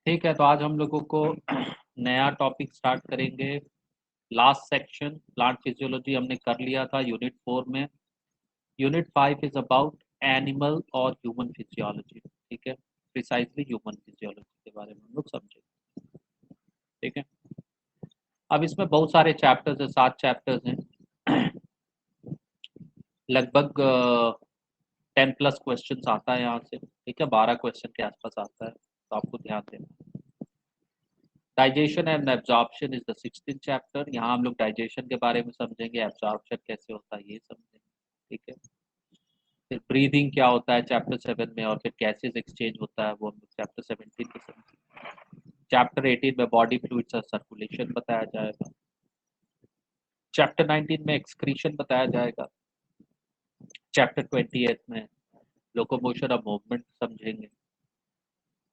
ठीक है, तो आज हम लोगों को नया टॉपिक स्टार्ट करेंगे। लास्ट सेक्शन प्लांट फिजियोलॉजी हमने कर लिया था यूनिट 4 में। यूनिट 5 इज अबाउट एनिमल और ह्यूमन फिजियोलॉजी। ठीक है, प्रिसाइजली ह्यूमन फिजियोलॉजी के बारे में हम लोग समझेंगे। ठीक है, अब इसमें बहुत सारे चैप्टर्स है, 7 चैप्टर्स हैं। लगभग 10+ क्वेश्चन आता है यहाँ से। ठीक है, 12 क्वेश्चन के आसपास आता है, तो आपको ध्यान देना। Digestion and absorption is the 16th chapter. यहाँ हम लोग डाइजेशन के बारे में समझेंगे, एब्जॉर्प्शन कैसे होता है ये समझेंगे। ठीक है, फिर ब्रीदिंग क्या होता है चैप्टर 7 में, और फिर गैसेस एक्सचेंज होता है वो हम लोग चैप्टर 17 में समझेंगे। चैप्टर 18 में बॉडी फ्लूइड्स और सर्कुलेशन बताया जाएगा। चैप्टर 19 में एक्सक्रीशन बताया जाएगा। चैप्टर 28 में लोकोमोशन और मूवमेंट समझेंगे।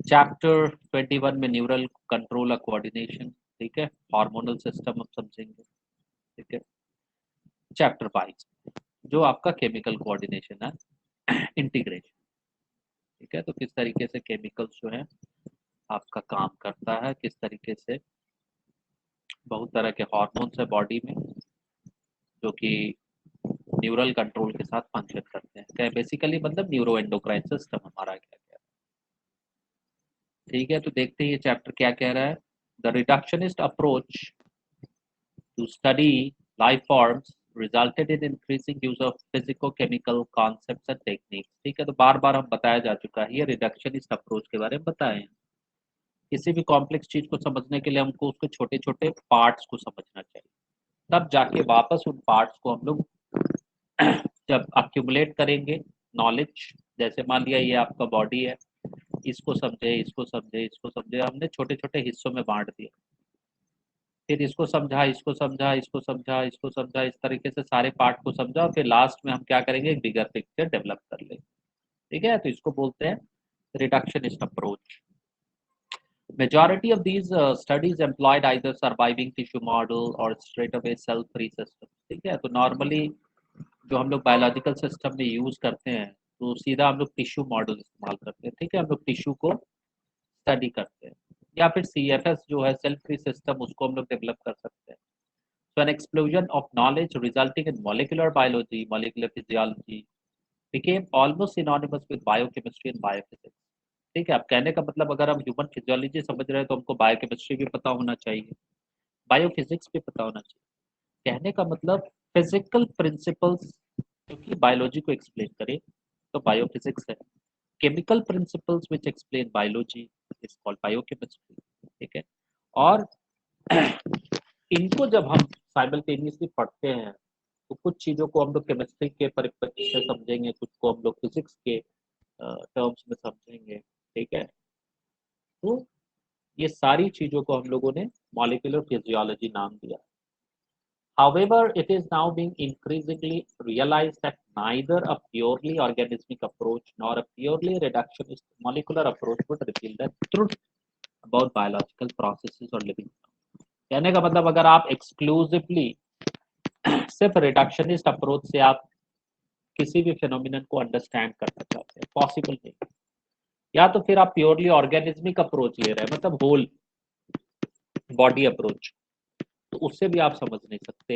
चैप्टर 21 में न्यूरल कंट्रोल और कोऑर्डिनेशन। ठीक है, हार्मोनल सिस्टम हम समझेंगे। ठीक है, चैप्टर 22 जो आपका केमिकल कोऑर्डिनेशन है, इंटीग्रेशन। ठीक है, तो किस तरीके से केमिकल्स जो है आपका काम करता है, किस तरीके से बहुत तरह के हार्मोन्स है बॉडी में जो कि न्यूरल कंट्रोल के साथ फंक्शन करते हैं। क्या बेसिकली मतलब न्यूरो एंडोक्राइन सिस्टम हमारा क्या क्या है। ठीक है, तो देखते हैं ये चैप्टर क्या कह रहा है। The reductionist approach to study life forms resulted in increasing use of physico-chemical concepts and techniques। ठीक है, तो बार बार हम बताया जा चुका है, ये रिडक्शनिस्ट अप्रोच के बारे में बताए हैं। किसी भी कॉम्प्लेक्स चीज को समझने के लिए हमको उसके छोटे छोटे पार्ट्स को समझना चाहिए, तब जाके वापस उन पार्ट्स को हम लोग जब अक्यूमुलेट करेंगे नॉलेज। जैसे मान लिया ये आपका बॉडी है, इसको समझे इसको समझे इसको समझे, हमने छोटे छोटे हिस्सों में बांट दिया। फिर इसको समझा इसको समझा इसको समझा इसको समझा, इस तरीके से सारे पार्ट को समझा, और फिर लास्ट में हम क्या करेंगे, एक बिगर पिक्चर डेवलप कर लेंगे। ठीक है, तो इसको बोलते हैं reductionist approach. Majority of these studies employed either surviving tissue model or straight away cell free system। ठीक है, तो नॉर्मली जो हम लोग बायोलॉजिकल सिस्टम में यूज करते हैं तो सीधा हम लोग टिश्यू मॉडल इस्तेमाल करते हैं। ठीक है, हम लोग टिश्यू को स्टडी करते हैं, या फिर CFS जो है सेल फ्री सिस्टम, उसको हम लोग डेवलप कर सकते हैं। So an explosion of knowledge resulting in molecular biology, molecular physiology became almost synonymous with biochemistry and biophysics। ठीक है, अब कहने का मतलब अगर हम ह्यूमन फिजियोलॉजी समझ रहे हैं तो हमको बायोकेमिस्ट्री भी पता होना चाहिए, बायोफिजिक्स भी पता होना चाहिए। कहने का मतलब फिजिकल प्रिंसिपल्स क्योंकि बायोलॉजी को एक्सप्लेन करे तो बायोफिजिक्स है। Chemical principles which explain biology is called biochemistry. ठीक है, और इनको जब हम साइमल्टेनियसली पढ़ते हैं तो कुछ चीज़ों को हम लोग केमिस्ट्री के परिप्रेक्ष्य से समझेंगे, कुछ को हम लोग फिजिक्स के टर्म्स में समझेंगे। ठीक है, तो ये सारी चीज़ों को हम लोगों ने मॉलिक्यूलर फिजियोलॉजी नाम दिया। However, it is now being increasingly realized that neither a purely organismic approach nor a purely reductionist molecular approach would reveal the truth about biological processes or living। कहने का मतलब अगर आप एक्सक्लूसिवली सिर्फ reductionist approach से आप किसी भी फिनोमिनन को अंडरस्टैंड करना चाहते हैं, पॉसिबल नहीं। या तो फिर आप प्योरली ऑर्गेनिज्मिक अप्रोच ले रहे हैं, मतलब होल बॉडी अप्रोच, तो उससे भी आप समझ नहीं सकते।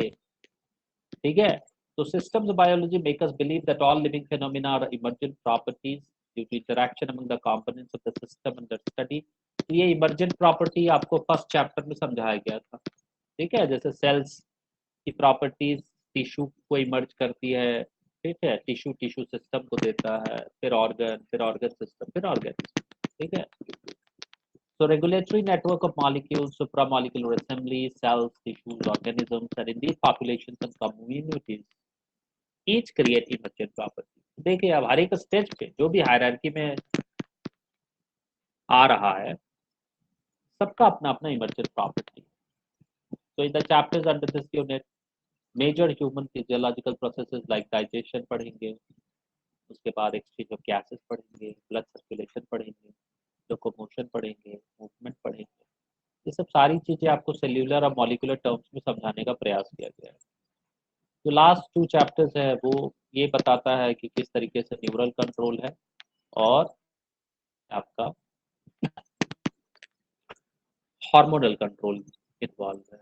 ठीक है, तो systems biology make us believe that all living phenomena are emergent properties due to interaction among the components of the system under study। तो ये इमर्जेंट प्रॉपर्टी आपको फर्स्ट चैप्टर में समझाया गया था। ठीक है, जैसे सेल्स की प्रॉपर्टीज टिश्यू को इमर्ज करती है। ठीक है, टिश्यू टिश्यू सिस्टम को देता है, फिर ऑर्गन सिस्टम, फिर ऑर्गन। ठीक है, so regulatory network of molecules, supramolecular assembly, cells, tissues, organisms, and in these populations and communities each create emergent property। देखिए अब हर एक स्टेज पे जो भी हायरार्की में आ रहा है सबका अपना अपना इमर्जेंट प्रॉपर्टी। तो in the chapters under this unit major human physiological processes like digestion पढ़ेंगे, उसके बाद एक्सचेंज ऑफ गैसेस पढ़ेंगे, ब्लड सर्कुलेशन पढ़ेंगे, लोकोमोशन पढ़ेंगे, मूवमेंट पढ़ेंगे। ये सब सारी चीजें आपको सेल्यूलर और मॉलिक्यूलर टर्म्स में समझाने का प्रयास किया गया है। जो लास्ट 2 चैप्टर्स है वो ये बताता है कि किस तरीके से न्यूरल कंट्रोल है और आपका हार्मोनल कंट्रोल इन्वॉल्व है,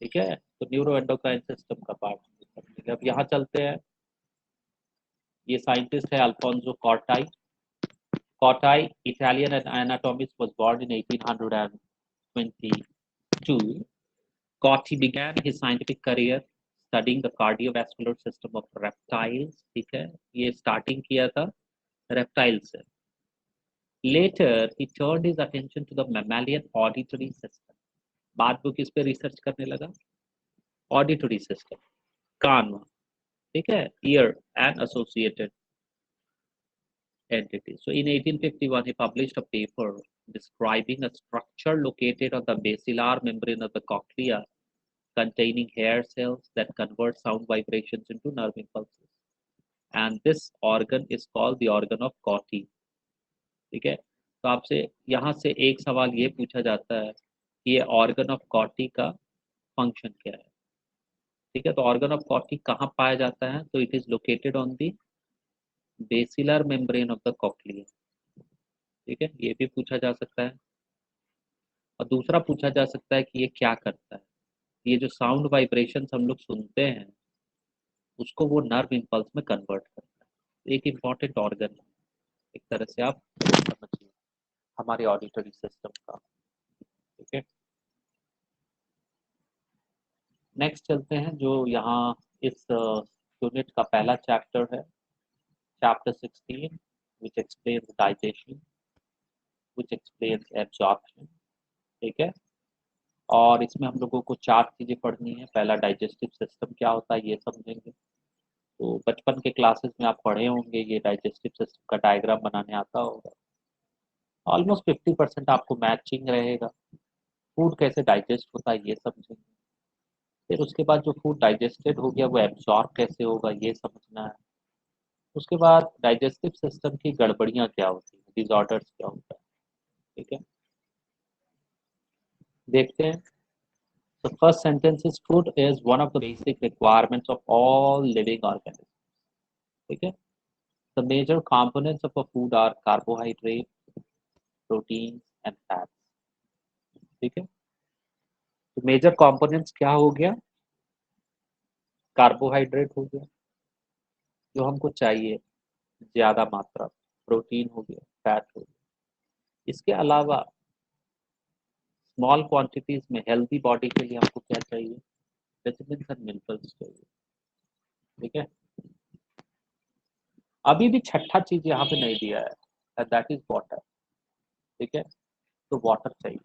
ठीक है। तो न्यूरो एंडोक्राइन सिस्टम का पार्ट। अब यहाँ चलते हैं, ये साइंटिस्ट है Alfonso Corti. Corti Italian anatomist, was born in 1822. Corti began his scientific career studying the cardiovascular system of reptiles, ठीक है, ये स्टार्टिंग किया था रेप्टाइल से। Later he turned his attention to the mammalian auditory system, बाद वो किस पे रिसर्च करने लगा, ऑडिटरी सिस्टम, कान, ठीक है, year and associated entities. So in 1851 he published a paper describing a structure located on the basilar membrane of the cochlea containing hair cells that convert sound vibrations into nerve impulses. And this organ is called the organ of Corti. ठीक है। तो आपसे यहाँ से एक सवाल ये पूछा जाता है कि ये ऑर्गन ऑफ कॉर्टी का फंक्शन क्या है, ठीक है। तो ऑर्गन ऑफ कॉर्टी कहाँ पाया जाता है, तो it is located on the basilar membrane of the cochlea, ठीक है, ये भी पूछा जा सकता है। और दूसरा पूछा जा सकता है कि ये क्या करता है, ये जो साउंड वाइब्रेशंस हम लोग सुनते हैं उसको वो नर्व इम्पल्स में कन्वर्ट करता है। तो एक इम्पॉर्टेंट ऑर्गन है एक तरह से, आप समझिए हमारे ऑडिटरी सिस्टम का, ठीक है। नेक्स्ट चलते हैं, जो यहाँ इस यूनिट का पहला चैप्टर है, चैप्टर 16, विच एक्सप्लेन्स डाइजेशन, विच एक्सप्लेन्स एब्जॉर्प्शन, ठीक है। और इसमें हम लोगों को 4 चीज़ें पढ़नी है। पहला डाइजेस्टिव सिस्टम क्या होता है ये समझेंगे। तो बचपन के क्लासेस में आप पढ़े होंगे, ये डाइजेस्टिव सिस्टम का डायग्राम बनाने आता होगा। ऑलमोस्ट 50% आपको मैचिंग रहेगा। फूड कैसे डाइजेस्ट होता है ये समझेंगे। फिर उसके बाद जो फूड डाइजेस्टेड हो गया वो एब्जॉर्ब कैसे होगा ये समझना है। उसके बाद डाइजेस्टिव सिस्टम की गड़बड़ियाँ क्या होती हैं, डिसऑर्डर्स क्या होता है, ठीक है, देखते हैं। The first sentence is food is one of the basic requirements of all living organisms, ठीक है। The major components of a food are carbohydrates, proteins and fats, ठीक है। तो मेजर कंपोनेंट्स क्या हो गया, कार्बोहाइड्रेट हो गया जो हमको चाहिए ज़्यादा मात्रा, प्रोटीन हो गया, फैट हो गया। इसके अलावा स्मॉल क्वांटिटीज में हेल्दी बॉडी के लिए हमको क्या चाहिए, विटामिन एंड मिनरल्स चाहिए, ठीक है। अभी भी छठा चीज यहाँ पे नहीं दिया है, दैट इज वाटर, ठीक है। तो वाटर चाहिए।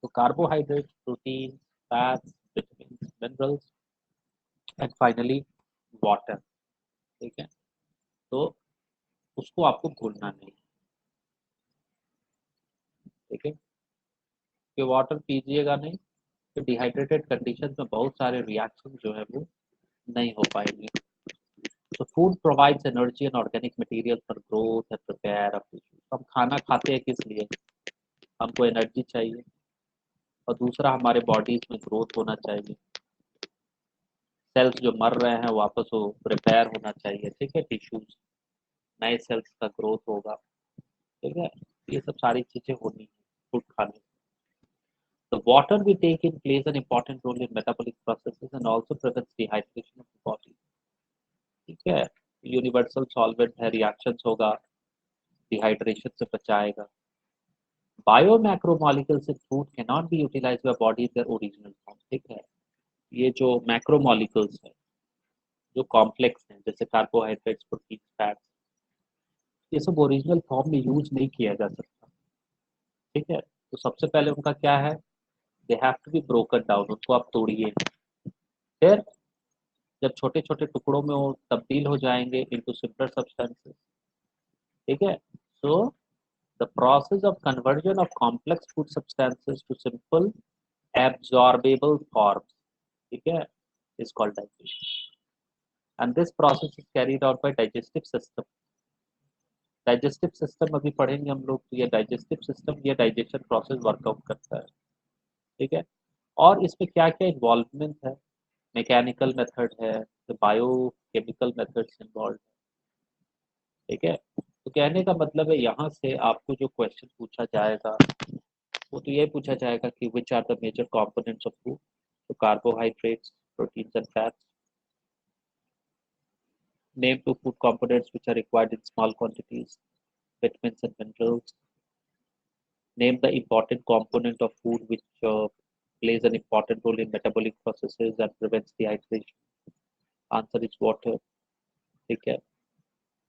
तो carbohydrate, protein, fats, vitamin, minerals and finally water, ठीक है। तो उसको आपको भूलना नहीं, ठीक है, कि वाटर पीजिएगा नहीं तो डिहाइड्रेटेड कंडीशन में बहुत सारे रिएक्शन जो है वो नहीं हो पाएंगे। तो food provides energy and organic material for growth and repair of tissue. हम खाना खाते हैं किस लिए, हमको एनर्जी चाहिए और दूसरा हमारे बॉडीज में ग्रोथ होना चाहिए, सेल्स जो मर रहे हैं वापस वो रिपेयर होना चाहिए, ठीक है, टिश्यूज, नए सेल्स का ग्रोथ होगा, ठीक है। ये सब सारी चीजें होनी है फूड खाने। The water we take in plays an important role in metabolic processes and also prevents dehydration of the body, ठीक है। यूनिवर्सल सॉल्वेंट है, रिएक्शंस होगा, डिहाइड्रेशन से बचाएगा। Biomacromolecules in food can not be utilised by body in their original form, ठीक है। ये जो मैक्रोमोलिक्यूल्स है, जो कॉम्प्लेक्स हैं जैसे कार्बोहाइड्रेट्स, प्रोटीन, फैट्स, ये सब ओरिजिनल फॉर्म में यूज नहीं किया जा सकता, ठीक है। तो सबसे पहले उनका क्या है, they have to be broken down, उनको आप तोड़िए। फिर जब छोटे छोटे टुकड़ों में वो तब्दील हो जाएंगे इनटू सिंपलर सब्सटेंसेस, ठीक है। So the process of conversion of complex food substances to simple absorbable forms, ठीक है, is called digestion and this process is carried out by digestive system. Digestive system अभी पढ़ेंगे हम लोग, तो ये डाइजेस्टिव सिस्टम ये डाइजेशन प्रोसेस वर्कआउट करता है, ठीक है। और इसमें क्या क्या इन्वॉल्वमेंट है, मैकेनिकल मेथड है, बायो केमिकल मेथड्स इन्वॉल्व, ठीक है। तो कहने का मतलब है यहाँ से आपको जो क्वेश्चन पूछा जाएगा वो तो ये पूछा जाएगा कि which are the major components of food, तो carbohydrates, proteins and fats. Name two food components which are required in small quantities, vitamins and minerals. Name the important component of food which plays an important role in metabolic processes and prevents dehydration. Answer is water. ठीक है.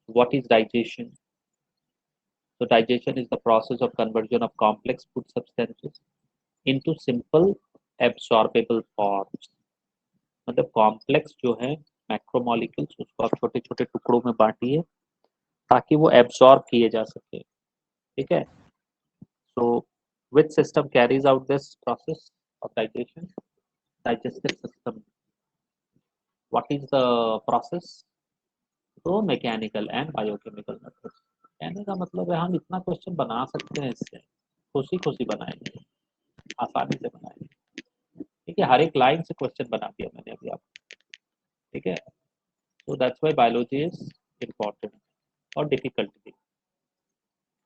What is digestion? So digestion is the process of conversion of complex food substances into simple absorbable forms. मतलब complex जो है macromolecules उसको आप छोटे छोटे टुकड़ों में बांटिए ताकि वो एब्सॉर्ब किए जा सके. ठीक है. So which system carries out this process of digestion? Digestive system. What is the process? तो मैकेनिकल एंड बायोकेमिकल मेथड. कहने का मतलब है हम इतना क्वेश्चन बना सकते हैं, इससे खुशी खुशी बनाएंगे, आसानी से बनाएंगे. ठीक है. हर एक लाइन से क्वेश्चन बना दिया मैंने अभी आपको. ठीक है. So that's why biology is important और difficult भी.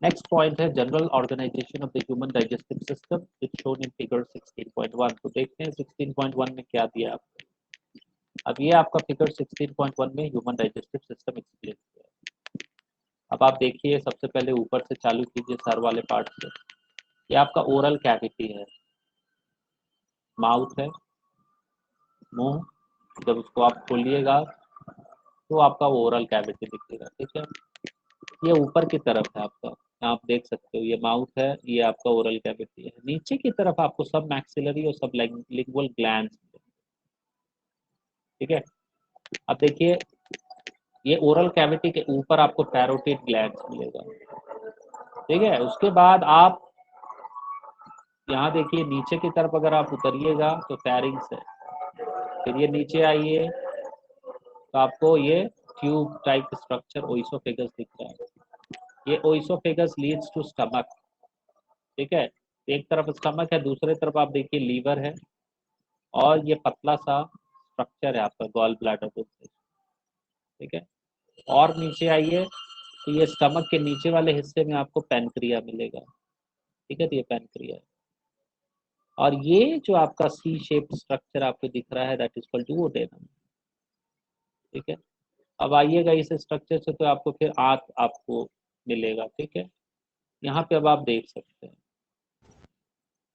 Next point है general organization of the human digestive system. It's shown in figure 16.1. तो देखते हैं 16.1 में क्या दिया आपको. अब ये आपका फिगर 16.1 में ह्यूमन डाइजेस्टिव सिस्टम एक्सप्लेन किया है. अब आप देखिए सबसे पहले ऊपर से चालू कीजिए सर वाले पार्ट से. ये आपका ओरल कैविटी है, माउथ है, मुंह. जब उसको आप खोलिएगा तो आपका ओरल कैविटी दिखेगा. ठीक है. ये ऊपर की तरफ है आपका, आप देख सकते हो. ये माउथ है, ये आपका ओरल कैविटी है. नीचे की तरफ आपको सब मैक्सिलरी और सब लिंगुअल ग्लैंड्स. ठीक है. अब देखिए ये ओरल कैविटी के ऊपर आपको पैरोटिड ग्लैंड्स मिलेगा. ठीक है. उसके बाद आप यहाँ देखिए नीचे की तरफ अगर आप उतरिएगा तो फैरिंग्स है. फिर ये नीचे आइए तो आपको ये ट्यूब टाइप स्ट्रक्चर ओइसोफेगस दिख रहा है. ये ओइसोफेगस लीड्स टू स्टमक. ठीक है. एक तरफ स्टमक है, दूसरे तरफ आप देखिए लीवर है और ये पतला सा स्ट्रक्चर है आपका गॉल ब्लैडर बोलते हैं. ठीक है. और नीचे आइए तो ये स्टमक के नीचे वाले हिस्से में आपको पैनक्रिया मिलेगा. ठीक है. तो ये पैनक्रिया है. और ये जो आपका सी शेप स्ट्रक्चर आपको दिख रहा है दैट इज कॉल्ड डुओडेनम. ठीक है. अब आइएगा इस स्ट्रक्चर से तो आपको फिर आंत आपको मिलेगा. ठीक है. यहाँ पे अब आप देख सकते हैं.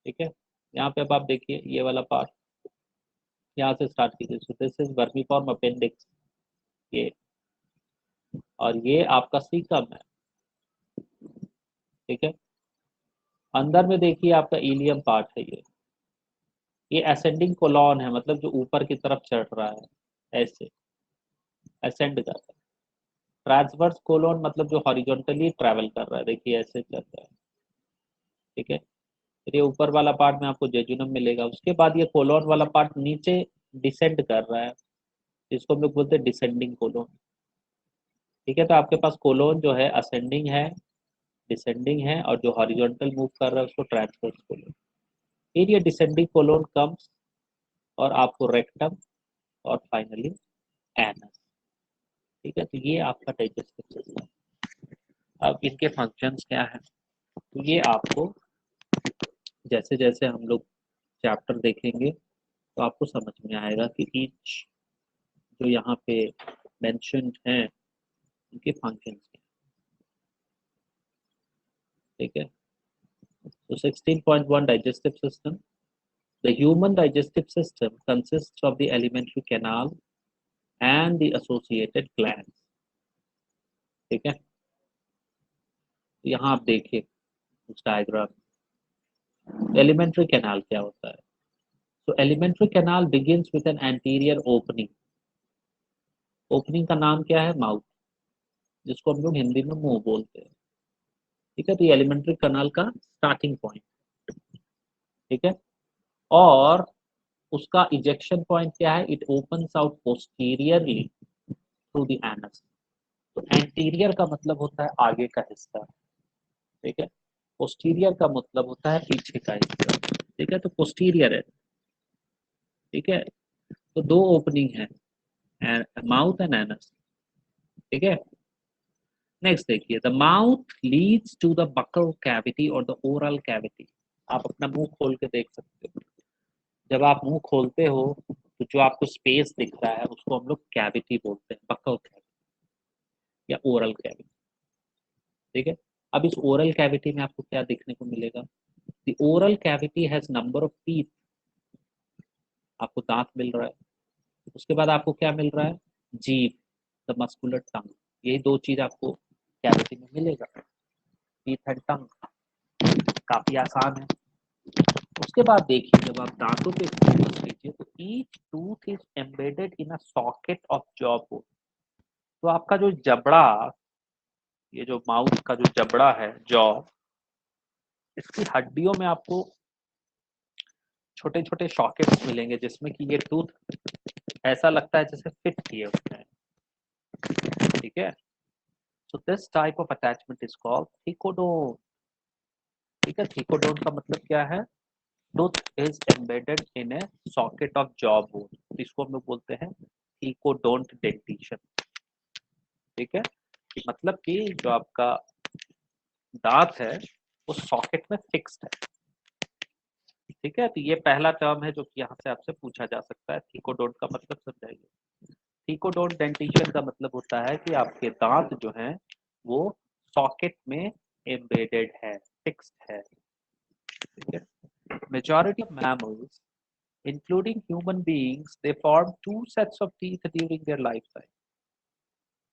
ठीक है. यहाँ पे अब आप देखिए ये वाला पार्ट यहाँ से स्टार्ट कीजिए. So this is vermiform appendix. ये और ये आपका सीकम है. ठीक है. अंदर में देखिए आपका इलियम पार्ट है. ये असेंडिंग कोलॉन है, मतलब जो ऊपर की तरफ चढ़ रहा है, ऐसे असेंड कर रहा है. ट्रांसवर्स कोलोन मतलब जो हॉरिजॉन्टली ट्रैवल कर रहा है, देखिए ऐसे चल रहा है. ठीक है. फिर ये ऊपर वाला पार्ट में आपको जेजुनम मिलेगा. उसके बाद ये कोलोन वाला पार्ट नीचे डिसेंड कर रहा है, जिसको हम लोग बोलते हैं डिसेंडिंग कोलोन. ठीक है. तो आपके पास कोलोन जो है असेंडिंग है, डिसेंडिंग है, और जो हॉरिजॉन्टल मूव कर रहा है उसको ट्रांसवर्स कोलोन. फिर ये डिसेंडिंग कोलोन कम्स और आपको रेक्टम और फाइनली एनस. ठीक है. तो ये आपका डाइजेस्टिव सिस्टम. अब इनके फंक्शंस क्या है, तो ये आपको जैसे जैसे हम लोग चैप्टर देखेंगे तो आपको समझ में आएगा कि ईच जो यहाँ पे मेंशन्ड हैं उनके फंक्शंस क्या. ठीक है. तो 16.1 digestive system. The human digestive system consists of the alimentary canal and the associated glands. ठीक है. तो यहाँ आप देखिए उस डायग्राम. एलिमेंट्री कैनाल क्या होता है. तो alimentary canal begins with an anterior opening. Opening का नाम क्या है, माउथ, जिसको हम लोग हिंदी में मुंह बोलते हैं. ठीक है. तो ये एलिमेंट्री कैनाल का स्टार्टिंग पॉइंट. ठीक है. और उसका इजेक्शन पॉइंट क्या है, it opens out posteriorly through the anus. तो एंटीरियर का मतलब होता है आगे का हिस्सा. ठीक है. पोस्टीरियर का मतलब होता है पीछे का हिस्सा. ठीक है. तो पोस्टीरियर है. ठीक है. तो दो ओपनिंग है, माउथ एंड एनस. ठीक है. नेक्स्ट देखिए, the mouth leads to the buccal cavity or the oral cavity. आप अपना मुंह खोल के देख सकते हो। जब आप मुंह खोलते हो तो जो आपको स्पेस दिख रहा है उसको हम लोग कैविटी बोलते हैं, बक्कल कैविटी या ओरल कैविटी। ठीक है। अब इस ओरल कैविटी में आपको क्या देखने को मिलेगा? The oral cavity has number of teeth. आपको दांत मिल रहा है। उसके बाद आपको क्या मिल रहा है? जीभ, द मस्कुलर टंग। यही दो चीज आपको कैविटी में मिलेगा, टीथ एंड टंग। काफी आसान है। उसके बाद देखिए, जब आप दांतों पे फोकस कीजिए तो each tooth is embedded in a socket of jaw bone. तो आपका जो जबड़ा, ये जो माउथ का जो जबड़ा है, जॉ, इसकी हड्डियों में आपको छोटे छोटे सॉकेट्स मिलेंगे जिसमें कि ये टूथ ऐसा लगता है जैसे फिट किए होते हैं। ठीक है। So this type of attachment is called thecodont. ठीक है। थिकोडोन का मतलब क्या है? Tooth is embedded in a socket of jaw bone. इसको हम लोग बोलते हैं थिकोडोंट डेंटिशन। ठीक है। मतलब कि जो आपका दांत है वो सॉकेट में फिक्स्ड है। ठीक है। तो ये पहला टर्म है जो कि यहाँ से आपसे पूछा जा सकता है। थिकोडोंट का मतलब समझाइए। थिकोडोंट डेंटिशन का मतलब होता है कि आपके दांत जो हैं वो सॉकेट में एम्बेडेड है, फिक्स्ड है। ठीक है। Majority of mammals including human beings they form two sets of teeth during their life time.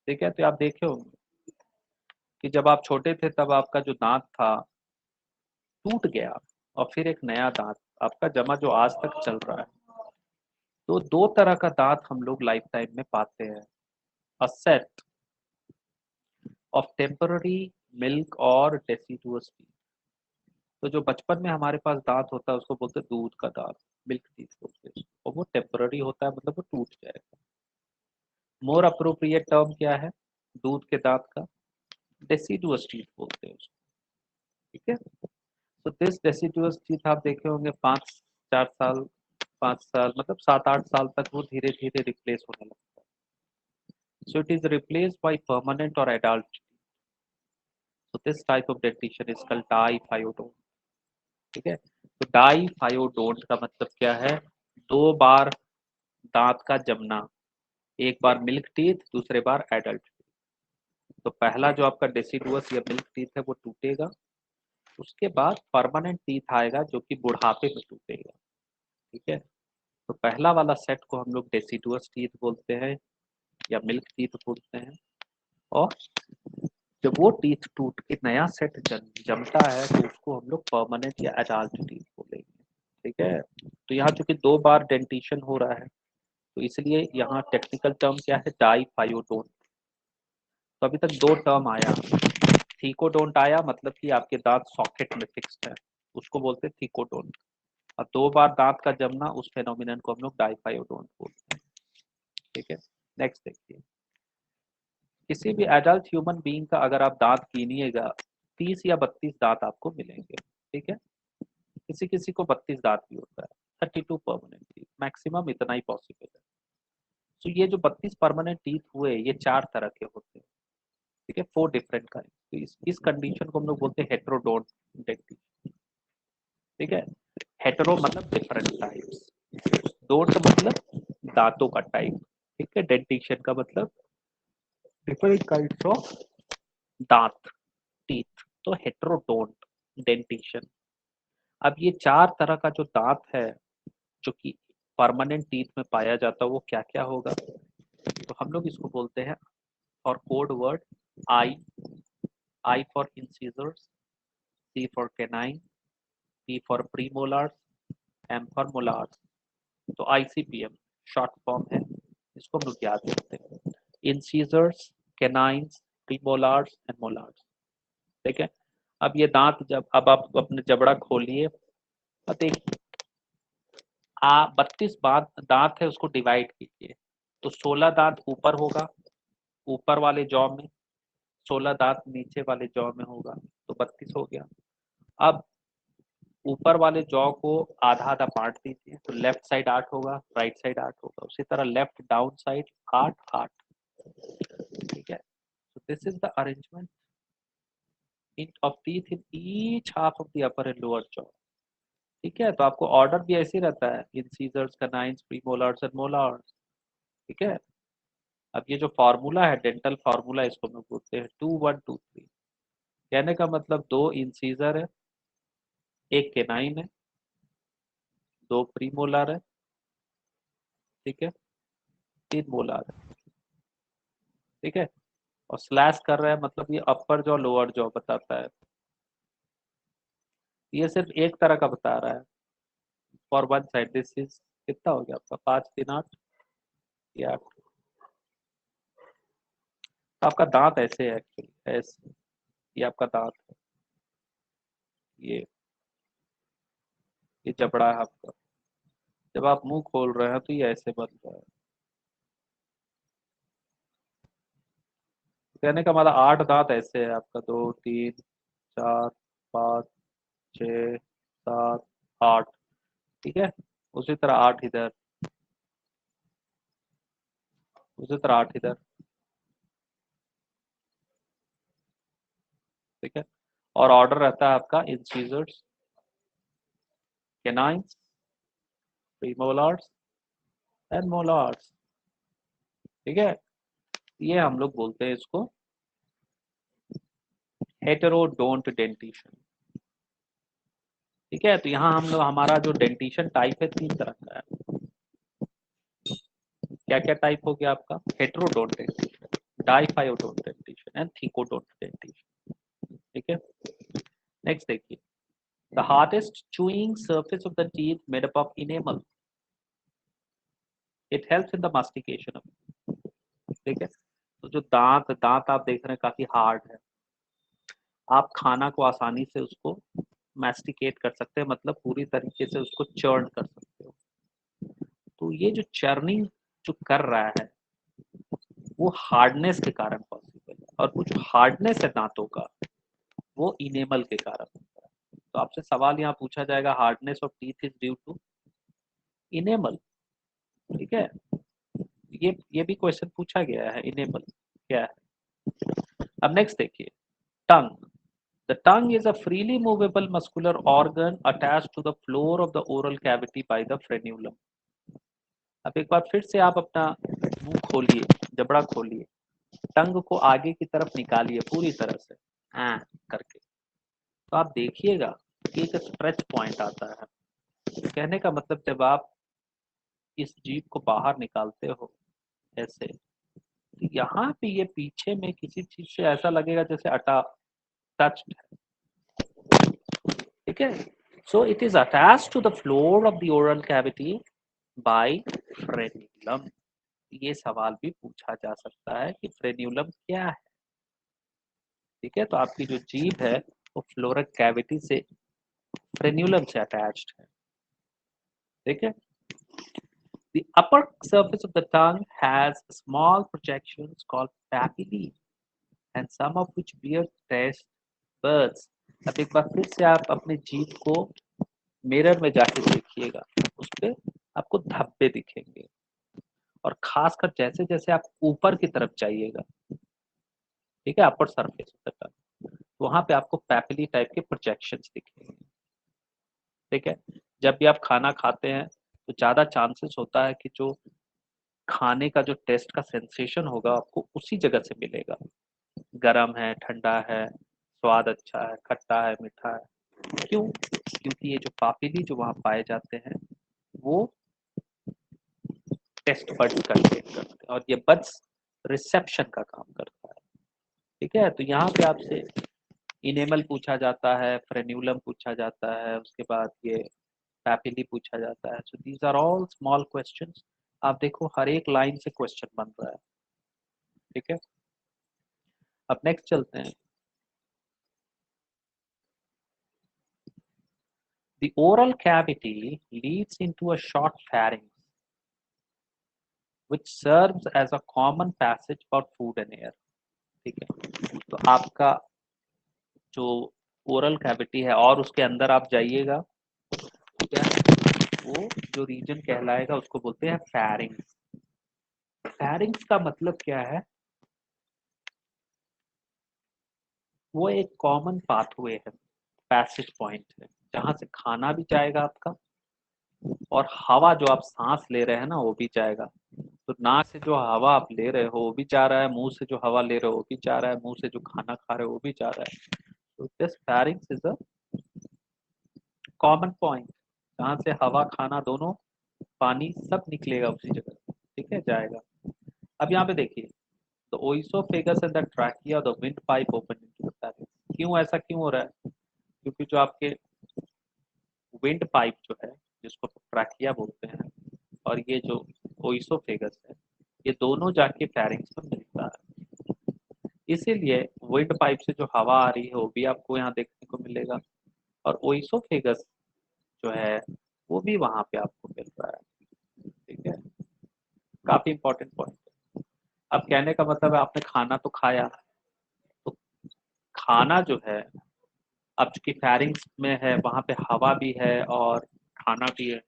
ठीक है। तो आप देखे होंगे कि जब आप छोटे थे तब आपका जो दांत था टूट गया और फिर एक नया दांत आपका जमा जो आज तक चल रहा है। तो दो तरह का दांत हम लोग लाइफ टाइम में पाते हैं, a set of temporary milk और डेसिडुअस टीथ। तो जो बचपन में हमारे पास दांत होता है उसको बोलते हैं दूध का दांत, मिल्क टीथ बोलते हैं उसको। और वो टेम्पररी होता है, मतलब वो टूट जाएगा। मोर अप्रोप्रिएट टर्म क्या है दूध के दांत का? डेसिडुअस टीथ बोलते हैं उसको। ठीक है। तो दिस डेसिडुअस टीथ आप देखे होंगे 5 4 साल, 5 साल मतलब 7 8 साल तक वो धीरे धीरे रिप्लेस होने लगता है। So it is replace by permanent और adult. So this type of dentition is called diphyodont. ठीक है। तो डाइफायोडोंट का मतलब क्या है? दो बार दांत का जमना, एक बार मिल्क टीथ, दूसरे बार एडल्ट। तो पहला जो आपका डेसिडुअस या मिल्क टीथ है वो टूटेगा, उसके बाद परमानेंट टीथ आएगा जो कि बुढ़ापे में टूटेगा। ठीक है। तो पहला वाला सेट को हम लोग डेसिडुअस टीथ बोलते हैं या मिल्क टीथ बोलते हैं। और जब वो टीथ टूट के नया सेट जमता है तो उसको हम लोग परमानेंट या एडल्ट टीथ बोलेंगे। ठीक है। तो यहाँ चूंकि दो बार डेंटिशन हो रहा है तो इसलिए यहाँ टेक्निकल टर्म क्या है? डाइफायोडोंट। तो अभी तक दो टर्म आया। थीकोडोंट आया, मतलब कि आपके दांत सॉकेट में फिक्स्ड है, उसको बोलते हैं थीकोडोंट। और दो बार दांत का जमना, उस फेनोमिनन को हम लोग डाइफायोडोंट बोलते हैं। ठीक है। नेक्स्ट देखिए, किसी भी एडल्ट ह्यूमन बीइंग का अगर आप दांत गिनिएगा 30 या 32 दांत आपको मिलेंगे। ठीक है। किसी किसी को 32 दांत भी होता है। 32 परमानेंट, मैक्सिमम इतना ही पॉसिबल है। तो ये जो 32 परमानेंट टीथ हुए ये चार तरह के होते हैं। ठीक है। 4 डिफरेंट काइंड। तो इस कंडीशन को हम लोग बोलते हैं हेटेरोडोंट डेंटिशन। ठीक है। हेटेरो मतलब डिफरेंट टाइप्स, डोंट मतलब दांतों का टाइप। ठीक है। डेंटिशन का मतलब डिफरेंट काइंड्स ऑफ दांत, टीथ। तो हेटेरोडोंट डेंटिशन। अब ये चार तरह का जो दांत है जो कि परमानेंट टीथ में पाया जाता है वो क्या क्या होगा? तो हम लोग इसको बोलते हैं, और code word, I, I for incisors, C for canine, P for premolars, M for molars. तो आईसीपीएम शॉर्ट फॉर्म है, इसको हम लोग याद रखते हैं। Incisors, canines, premolars and molars. ठीक है। अब ये दांत, जब अब आप अपने जबड़ा खोलिए और देखिए, 32 दांत है उसको डिवाइड कीजिए। तो 16 दांत ऊपर होगा, ऊपर वाले जॉ में, 16 दांत नीचे वाले जॉ में होगा, तो 32 हो गया। अब ऊपर वाले जॉ को आधा आधा बांट दीजिए, तो लेफ्ट साइड 8 होगा, राइट साइड 8 होगा। उसी तरह लेफ्ट डाउन साइड 8 8। ठीक है। so this is the arrangement of teeth in each half of the upper and lower jaw. ठीक है, तो आपको ऑर्डर भी ऐसे ही रहता है, incisors, canines, premolars and molars. ठीक है, अब ये जो फार्मूला है, डेंटल फार्मूला, इसको हम लोग बोलते हैं 2 1 2 3। कहने का मतलब 2 इंसीजर है, 1 केनाइन है, 2 प्रीमोलार है, ठीक है, 3 मोलार है। ठीक है, और स्लैश कर रहा है मतलब ये अपर जॉ लोअर जॉ बताता है। ये सिर्फ एक तरह का बता रहा है, for one side. This is कितना हो गया आपका, 5 3 8 या 8। तो आपका दांत ऐसे है एक्चुअली, ऐसे। ये आपका दांत है, ये जबड़ा है आपका। जब आप मुंह खोल रहे हैं तो ये ऐसे बन रहा है। कहने का मतलब 8 दांत ऐसे है आपका, 2 3 4 5 6 7 8। ठीक है, उसी तरह 8 इधर, उसी तरह 8 इधर। ठीक है, और ऑर्डर रहता है आपका incisors, canines, premolars and molars. ठीक है, ये हम लोग बोलते हैं इसको हेटेरोडोंट डेंटिशन। ठीक है, तो यहाँ हम लोग, हमारा जो डेंटिशन टाइप है 3 तरह का है। क्या क्या टाइप हो गया आपका, heterodont dentition, diphyodont dentition and thecodont dentition. ठीक है, नेक्स्ट देखिए, the hardest chewing surface of the teeth made up of enamel, it helps in the mastication of. ठीक है, तो जो दांत दांत आप देख रहे हैं काफी हार्ड है, आप खाना को आसानी से उसको मैस्टिकेट कर सकते हैं, मतलब पूरी तरीके से उसको चर्न कर सकते हो। तो ये जो चर्निंग जो कर रहा है वो हार्डनेस के कारण पॉसिबल है, और वो जो हार्डनेस है दांतों का वो इनेमल के कारण होता है। तो आपसे सवाल यहाँ पूछा जाएगा, hardness of teeth is due to enamel. ठीक है, ये भी क्वेश्चन पूछा गया है, इनेमल क्या है। अब नेक्स्ट देखिए, टंग। The tongue is a freely movable muscular organ attached to the floor of the oral cavity by the frenulum. अब एक बार फिर से आप अपना मुंह खोलिए, जबड़ा खोलिए, टंग को आगे की तरफ निकालिए पूरी तरह से, करके। तो आप देखिएगा कि एक स्ट्रेच पॉइंट आता है। कहने का मतलब जब आप इस जीभ को बाहर निकालते हो ऐसे, तो यहाँ पे ये पीछे में किसी चीज से ऐसा लगेगा जैसे अटा टच्ड है। ठीक है, so it is attached to the floor of the oral cavity by frenulum। ये सवाल भी पूछा जा सकता है कि फ्रेन्यूलम क्या है। ठीक है, तो आपकी जो जीभ है वो फ्लोरल कैविटी से, फ्रेन्यूलम से अटैच्ड है। ठीक है, the upper surface of the tongue has small projections called papillae and some of which bear taste buds। अब एक बार फिर से आप अपने जीभ को मिरर में जाके देखिएगा, उस पे आपको धब्बे दिखेंगे, और खासकर जैसे जैसे आप ऊपर की तरफ जाइएगा, ठीक है, upper surface of the tongue, वहां पे आपको पैपिली टाइप के प्रोजेक्शंस दिखेंगे। ठीक है, जब भी आप खाना खाते हैं तो ज्यादा चांसेस होता है कि जो खाने का जो टेस्ट का सेंसेशन होगा आपको उसी जगह से मिलेगा, गरम है, ठंडा है, स्वाद अच्छा है, खट्टा है, मीठा है। क्यों? क्योंकि ये जो पापिली जो वहाँ पाए जाते हैं वो टेस्ट बड्स कंटेन करते हैं, और ये बड्स रिसेप्शन का काम करता है। ठीक है, तो यहाँ पे आपसे इनेमल पूछा जाता है, फ्रेन्यूलम पूछा जाता है, उसके बाद ये पैपिली पूछा जाता है। So these are all small questions. आप देखो हर एक लाइन से क्वेश्चन बन रहा है। ठीक है, अब नेक्स्ट चलते हैं। The oral cavity leads into a short pharynx which serves as a common passage for food and air। ठीक है, तो आपका जो ओरल कैविटी है और उसके अंदर आप जाइएगा, क्या वो जो रीजन कहलाएगा उसको बोलते हैं फैरिंग्स। फैरिंग्स का मतलब क्या है, वो एक कॉमन पाथवे है, पैसेज पॉइंट है। जहाँ से खाना भी जाएगा आपका और हवा जो आप सांस ले रहे हैं ना वो भी जाएगा। तो नाक से जो हवा आप ले रहे हो वो भी जा रहा है, मुंह से जो हवा ले रहे हो वो भी जा रहा है, मुंह से जो खाना खा रहे हो वो भी जा रहा है। तो this pharynx is a common point जहाँ से हवा, खाना दोनों, पानी सब निकलेगा उसी जगह, ठीक है, जाएगा। अब यहाँ पे देखिए, the oesophagus and the trachea, the wind pipe open into the pharynx. क्यों ऐसा क्यों हो रहा है? क्योंकि जो आपके विंड पाइप जो है, जिसको ट्रैकिया बोलते हैं, और ये जो ओइसोफेगस है, ये दोनों जाके फेरिंग्स में मिलता है। इसीलिए विंड पाइप से जो हवा आ रही है वो भी आपको यहाँ देखने को मिलेगा, और ओइसोफेगस जो है वो भी वहां पे आपको मिल रहा है, ठीक है। काफी इंपॉर्टेंट पॉइंट है। अब कहने का मतलब है आपने खाना तो खाया, तो खाना जो है अब चूंकि फेरिंग्स में है, वहां पे हवा भी है और खाना भी है।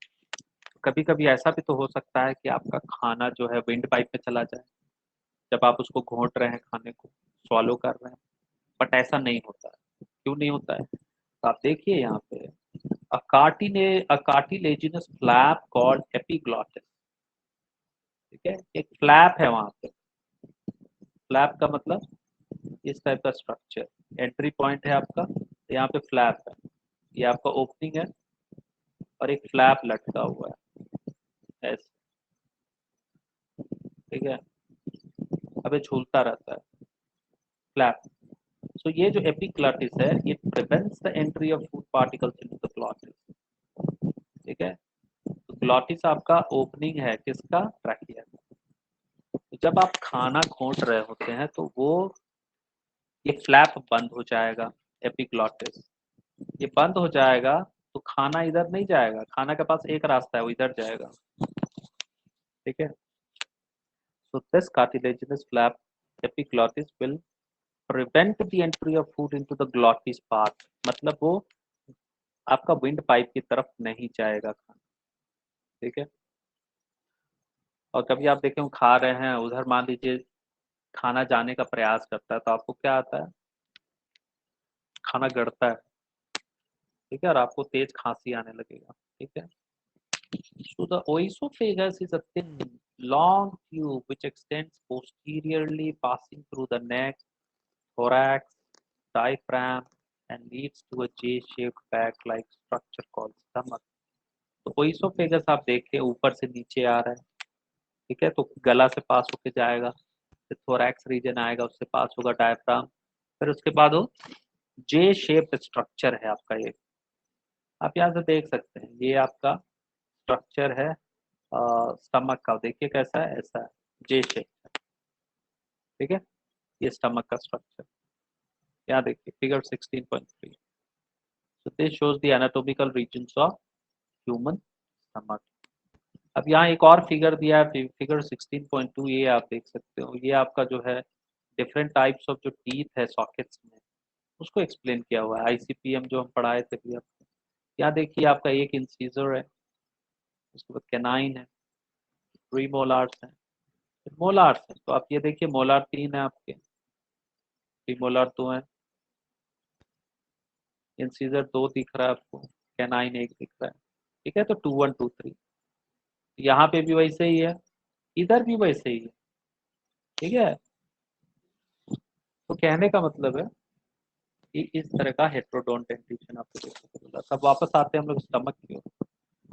कभी कभी ऐसा भी तो हो सकता है कि आपका खाना जो है विंड पाइप में चला जाए, जब आप उसको घोंट रहे हैं, खाने को स्वॉलो कर रहे हैं। बट ऐसा नहीं होता है। क्यों नहीं होता है? तो आप देखिए यहाँ पे, a cartilaginous flap called epiglottis, ठीक है, एक फ्लैप है वहां पे। फ्लैप का मतलब इस टाइप का स्ट्रक्चर, एंट्री पॉइंट है आपका, तो यहाँ पे फ्लैप है, ये आपका ओपनिंग है, और एक फ्लैप लटका हुआ है ऐसे, ठीक है, अब ये झूलता रहता है, फ्लैप। सो ये जो एपिग्लॉटिस है, it prevents the entry of food particles into the glottis, ठीक है। तो ग्लॉटिस आपका ओपनिंग है किसका? ट्रैकिया का। तो जब आप खाना घोंट रहे होते हैं तो वो ये फ्लैप बंद हो जाएगा, एपिग्लॉटिस ये बंद हो जाएगा, तो खाना इधर नहीं जाएगा, खाना के पास एक रास्ता है, वो इधर जाएगा, ठीक है। So this cartilaginous flap epiglottis will prevent the entry of food into the glottis part, मतलब वो आपका विंड पाइप की तरफ नहीं जाएगा खाना, ठीक है। और कभी आप देखें खा रहे हैं उधर, मान लीजिए खाना जाने का प्रयास करता है, तो आपको क्या आता है? खाना गड़ता है, ठीक है, और आपको तेज खांसी आने लगेगा, ठीक है। So the oesophagus is a thin, long tube which extends posteriorly, passing through the neck, thorax, diaphragm, and leads to a J-shaped bag-like structure called stomach. तो ओइसोफेगस आप देखिए ऊपर से नीचे आ रहा है, ठीक है, तो गला से पास होके जाएगा, फिर थोरैक्स रीजन आएगा, उससे पास होगा डायफ्राम, फिर उसके बाद वो जे शेप्ड स्ट्रक्चर है आपका ये। आप यहाँ से देख सकते हैं ये आपका स्ट्रक्चर है स्टमक का, देखिए कैसा है, ऐसा है, जे शेप, ठीक है। ये स्टमक का स्ट्रक्चर, यहाँ देखिए figure 16.3। so this shows the anatomical regions of human stomach। अब यहाँ एक और फिगर दिया है, फिगर 16.2, ये आप देख सकते हो, ये आपका जो है डिफरेंट टाइप्स ऑफ जो टीथ है सॉकेट्स में, उसको एक्सप्लेन किया हुआ है, आईसीपीएम जो हम पढ़ाए थे भैया। यहाँ देखिए आपका एक इंसीजर है, उसके बाद कैनाइन है, प्री मोलार्स है, मोलार्स है, तो आप ये देखिए मोलार 3 है आपके, प्री मोलार 2 है, इंसीजर 2 दिख रहा है आपको, कैनाइन 1 दिख रहा है, ठीक है। तो 2 1 2 3, यहाँ पे भी वैसे ही है, इधर भी वैसे ही है, ठीक है। तो कहने का मतलब है कि इस तरह का हेट्रोडोन डेंटिशन आपको देखने को मिला। सब वापस आते हैं हम लोग स्टमक की ओर।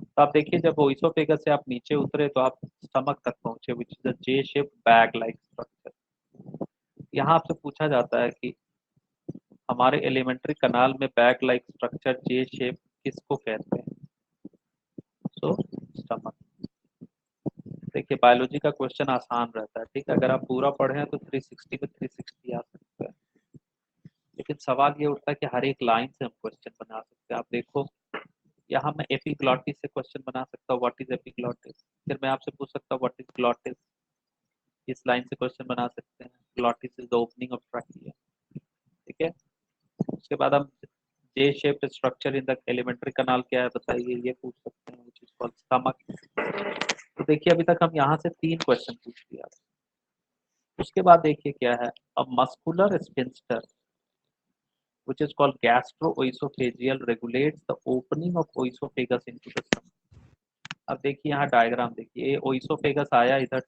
तो आप देखिए जब ओइसोफेगस से आप नीचे उतरे तो आप स्टमक तक पहुंचे, which is a J shape bag like structure. यहाँ आपसे पूछा जाता है कि हमारे एलिमेंट्री कनाल में बैग लाइक स्ट्रक्चर जे शेप किसको कहते हैं? सो स्टमक। देखिए बायोलॉजी का क्वेश्चन आसान रहता है, ठीक है, अगर आप पूरा पढ़े हैं तो 360 में 360 आ सकता है, लेकिन सवाल ये उठता है कि हर एक लाइन से हम क्वेश्चन बना सकते हैं। आप देखो यहाँ मैं एपिग्लॉटिस से क्वेश्चन बना सकता हूँ, व्हाट इज एपिग्लॉटिस, फिर मैं आपसे पूछ सकता हूँ व्हाट इज ग्लॉटिस, इस लाइन से क्वेश्चन बना सकते हैं, glottis is the opening of trachea, ठीक है। उसके बाद हम जे shaped structure in the elementary कनाल क्या है बताइए, ये पूछ सकते हैं, व्हिच इज कॉल्ड स्टमक। तो देखिए अभी तक हम यहाँ से 3 क्वेश्चन पूछ लिया। उसके बाद देखिए क्या है, अब muscular sphincter which is called gastroesophageal, regulates the opening of oesophagus into the stomach. अब देखिए यहाँ डायग्राम देखिए, ये ओइसोफेगस आया इधर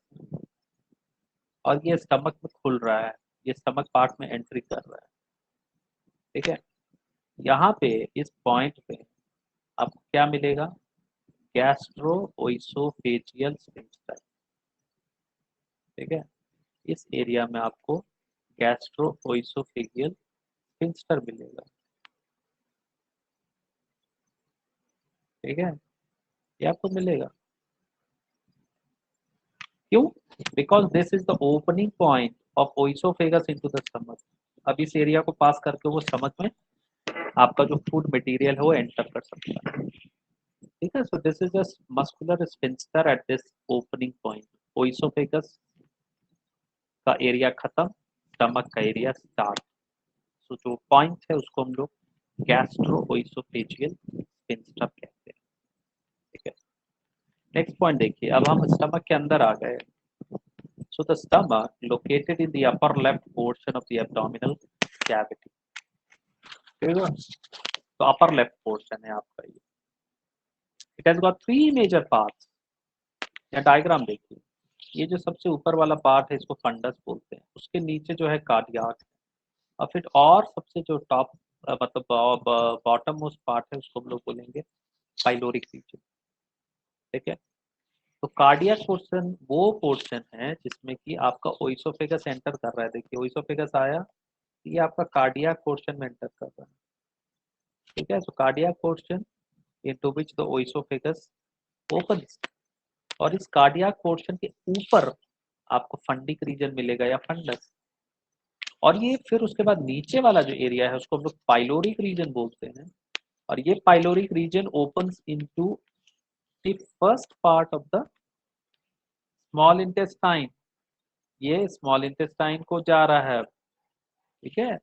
और ये स्टमक में खुल रहा है, ये स्टमक पार्ट में एंट्री कर रहा है। ठीक है, यहाँ पे इस पॉइंट पे आपको क्या मिलेगा, गैस्ट्रो ओइसोफेजियल स्फिंक्टर। ठीक है, इस एरिया में आपको गैस्ट्रो ओइसोफेजियल स्फिंक्टर मिलेगा। ठीक है, ये आपको मिलेगा। क्यों? Because this is the opening point of oesophagus into the stomach. अब इस एरिया को पास करके वो स्टमक में आपका जो फूड मटेरियल है वो एंटर कर सकता है। ठीक है, so this is just muscular sphincter at this opening point. Oesophagus का एरिया खत्म, स्टमक का एरिया स्टार्ट। सो जो पॉइंट है उसको हम लोग गैस्ट्रो ओइसोफेजियल स्फिंक्टर कहते हैं। ठीक है, नेक्स्ट पॉइंट देखिए, अब हम स्टमक के अंदर आ गए। So the stomach located in the upper left portion of the abdominal cavity. ठीक है, तो upper left portion है आपका ये। It has got three major parts. या डायग्राम देखिए, ये जो सबसे ऊपर वाला पार्ट है इसको फंडस बोलते हैं, उसके नीचे जो है कार्डियाक है, और फिर और सबसे जो टॉप मतलब बॉटम मोस्ट पार्ट है उसको हम लोग बोलेंगे पाइलोरिक रीजन। ठीक है, तो कार्डियक पोर्शन वो पोर्शन है जिसमें कि आपका ओइसोफेगस एंटर कर रहा है। देखिए ओइसोफेगस आया, ये आपका कार्डियक पोर्शन में एंटर कर रहा है। ठीक है, so cardiac portion into which the oesophagus opens, और इस कार्डियक पोर्शन के ऊपर आपको फंडिक रीजन मिलेगा या फंडस, और ये फिर उसके बाद नीचे वाला जो एरिया है उसको हम लोग पाइलोरिक रीजन बोलते हैं, और ये pyloric region opens into the first part of the small intestine. ये स्मॉल इंटेस्टाइन को जा रहा है। ठीक है,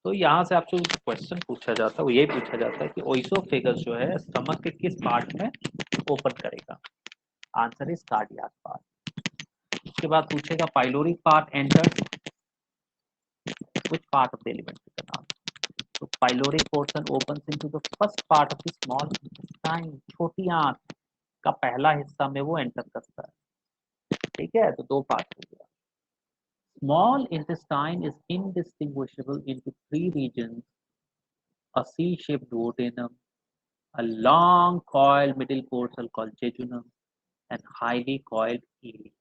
तो यहाँ से आपसे क्वेश्चन पूछा जाता है, वो यही पूछा जाता है कि ओइसोफेगस जो है स्टमक के किस पार्ट में ओपन करेगा। Answer is cardiac part. उसके बाद पूछेगा pyloric part enter which part of the alimentary canal. तो pyloric portion opens into the first part of the small intestine, छोटी आंत का पहला हिस्सा में वो एंटर करता है। ठीक है, तो दो पार्ट हो गया। Small intestine is indistinguishable into three regions: a C-shaped duodenum, a long coiled middle portion called jejunum, and highly coiled ileum.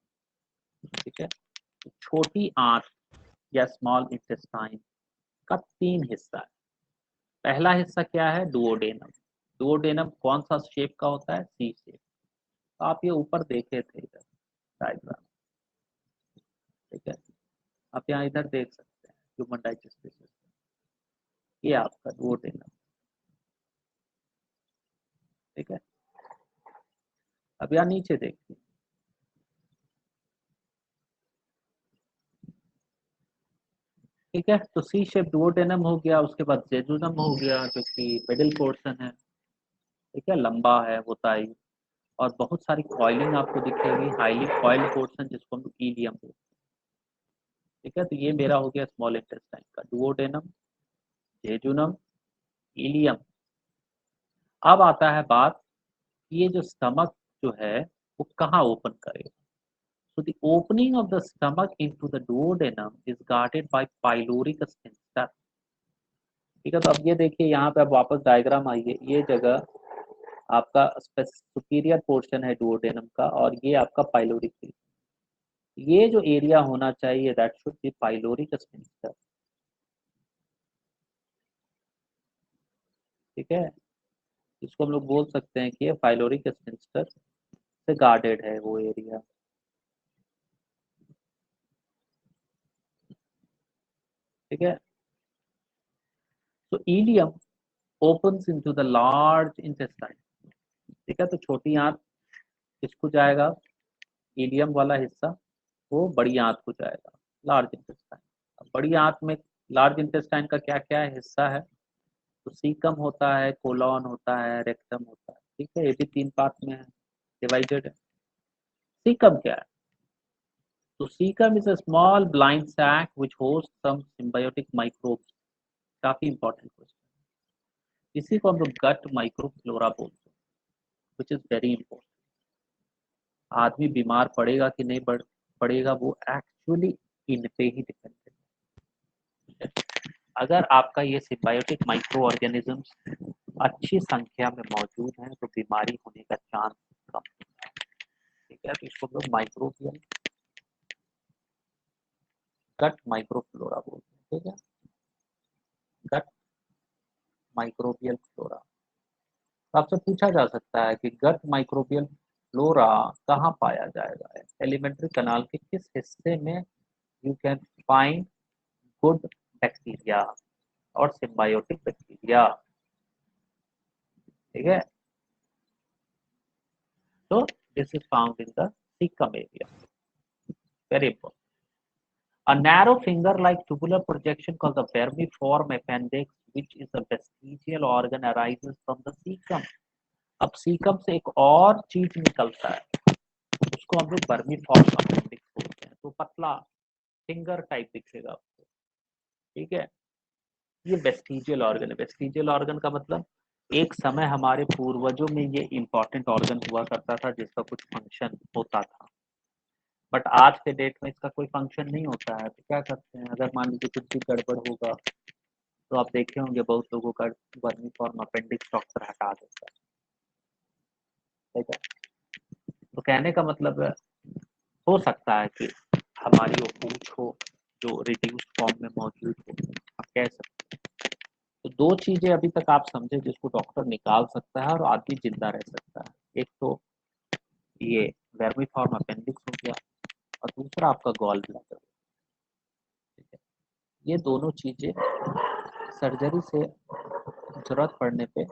ठीक है, तो छोटी आंत या स्मॉल इंटेस्टाइन का तीन हिस्सा है। पहला हिस्सा क्या है, डुओडेनम। डुओडेनम कौन सा शेप का होता है, सी शेप। तो आप ये ऊपर देखे थे इधर डायग्राम। ठीक है, आप यहाँ इधर देख सकते हैं ह्यूमन डाइजेस्टिव सिस्टम, ये आपका डुओडेनम। ठीक है, अब यहाँ नीचे देखिए, ठीक है, तो सी शेप डुओडेनम हो गया, उसके बाद जेजुनम हो गया जो कि मिडिल पोर्शन है। ठीक है, लंबा है होताई, और बहुत सारी कॉइलिंग आपको दिखेगी, हाईली कॉइल्ड पोर्शन जिसको हम इलियम बोलते हैं। ठीक है, तो ये मेरा हो गया स्मॉल इंटेस्टाइन का डुओडेनम, जेजुनम, इलियम। अब आता है बात, ये जो स्टमक जो है वो कहाँ ओपन करेगा। So the opening of the stomach into the duodenum is guarded by pyloric sphincter. ठीक है, तो अब ये देखिए यहाँ पे अब वापस डायग्राम आइए, ये जगह आपका सुपीरियर पोर्शन है डुओडेनम का, और ये आपका पाइलोरिक रीजन। ये जो एरिया होना चाहिए that should be pyloric sphincter. ठीक है, इसको हम लोग बोल सकते हैं कि ये पाइलोरिक स्फिंक्टर से गार्डेड है वो एरिया। ठीक है, तो ileum opens into the large intestine. ठीक है, तो छोटी आंत किसको जाएगा, इलियम वाला हिस्सा वो बड़ी आंत को जाएगा, लार्ज इंटेस्टाइन। बड़ी आंत में लार्ज इंटेस्टाइन का क्या क्या हिस्सा है, तो सीकम होता है, कोलॉन होता है, रेक्टम होता है। ठीक है, ये भी तीन पार्ट में है, डिवाइडेड है। सीकम क्या है, तो caecum is a small blind sac which host some symbiotic microbes. काफी इंपॉर्टेंट क्वेश्चन। इसी को हम लोग गट माइक्रोफ्लोरा बोलते हैं, विच इज वेरी इंपॉर्टेंट। आदमी बीमार पड़ेगा कि नहीं पड़ेगा वो एक्चुअली इन पे ही डिपेंडेंट है। अगर आपका ये सिम्बायोटिक माइक्रो ऑर्गेनिजम्स अच्छी संख्या में मौजूद हैं तो बीमारी होने का चांस कम होता है। ठीक है, तो इसको लोग माइक्रोबियल गट माइक्रोफ्लोरा बोलते हैं। ठीक है, गट माइक्रोबियल फ्लोरा। तो आपसे पूछा जा सकता है कि गट माइक्रोबियल फ्लोरा कहाँ पाया जाएगा, एलिमेंट्री कनाल के किस हिस्से में you can find good bacteria और सिम्बायोटिक बैक्टीरिया। ठीक है, तो this is found in the caecum area, very important. A narrow finger-like tubular projection called the vermiform appendix, which is a vestigial organ, arises from the cecum. अब caecum से एक और चीज निकलता है, उसको हम लोग वर्मीफॉर्म अपेंडिक्स बोलते हैं। तो पतला फिंगर टाइप दिखेगा आपको। ठीक है, ये वेस्टिजियल ऑर्गन है। वेस्टिजियल ऑर्गन का मतलब एक समय हमारे पूर्वजों में ये इंपॉर्टेंट ऑर्गन हुआ करता था जिसका कुछ फंक्शन होता था, बट आज के डेट में इसका कोई फंक्शन नहीं होता है। तो क्या करते हैं, अगर मान लीजिए कुछ भी गड़बड़ होगा तो आप देखे होंगे बहुत लोगों का वर्मीफॉर्म अपेंडिक्स डॉक्टर हटा देता है। ठीक है, तो कहने का मतलब है, हो सकता है कि हमारी वो पूछ हो जो रिड्यूस्ड फॉर्म में मौजूद हो, आप कह सकते हैं। तो दो चीजें अभी तक आप समझे जिसको डॉक्टर निकाल सकता है और आदमी जिंदा रह सकता है। एक तो ये वर्मीफॉर्म अपेंडिक्स हो गया और दूसरा आपका गॉल ब्लैडर। ठीक है, ये दोनों चीजें सर्जरी से जरूरत पड़ने पे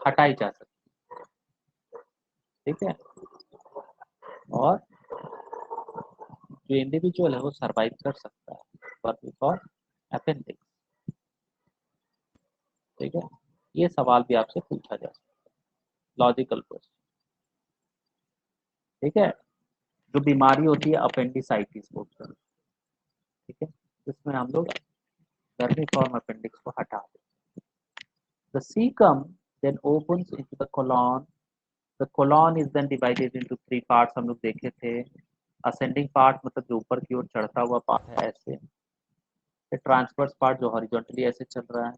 हटाई जा सकती है। ठीक है, और जो इंडिविजुअल है वो सरवाइव कर सकता है वर्मीफॉर्म अपेंडिक्स। ठीक है, ये सवाल भी आपसे पूछा जा सकता है, लॉजिकल क्वेश्चन। ठीक है, जो बीमारी होती है अपेंडिसाइटिस बोलते हैं। ठीक है, जिसमें हम लोग वर्मीफॉर्म अपेंडिक्स को हटा देते हैं। The caecum then opens into the colon. The colon is then divided into three parts, हम लोग देखे थे। असेंडिंग पार्ट मतलब जो ऊपर की ओर चढ़ता हुआ पार्ट है ऐसे, फिर ट्रांसवर्स पार्ट जो हॉरिजॉन्टली ऐसे चल रहा है,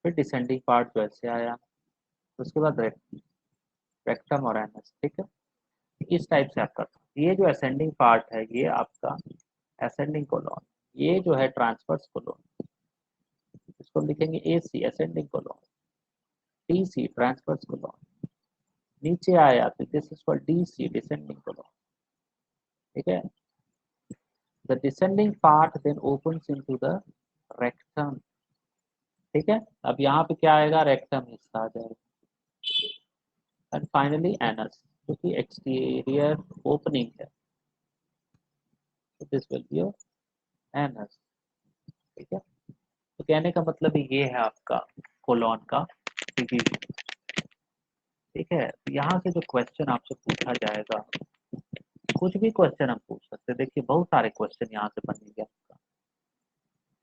फिर डिसेंडिंग पार्ट जो ऐसे आया, उसके बाद रेक्टम और एनस। ठीक है, इस टाइप से आपका ये जो असेंडिंग पार्ट है ये आपका असेंडिंग कोलॉन, ये जो है ट्रांसवर्स कोलॉन, इसको हम लिखेंगे A C ascending colon, T C transverse colon, नीचे आया तो this is called D C descending colon. ठीक है, the descending part then opens into the rectum. ठीक है, अब यहाँ पे क्या आएगा, रेक्टम हिस्सा आ जाएगा, एंड फाइनली एनस जो कि एक्सटीरियर ओपनिंग है, तो this will be your anus. ठीक है, तो कहने का मतलब ये है आपका कोलॉन का डिवीजन। ठीक है, तो यहाँ से जो क्वेश्चन आपसे पूछा जाएगा, कुछ भी क्वेश्चन हम पूछ सकते हैं। देखिए बहुत सारे क्वेश्चन यहाँ से बनेंगे आपका।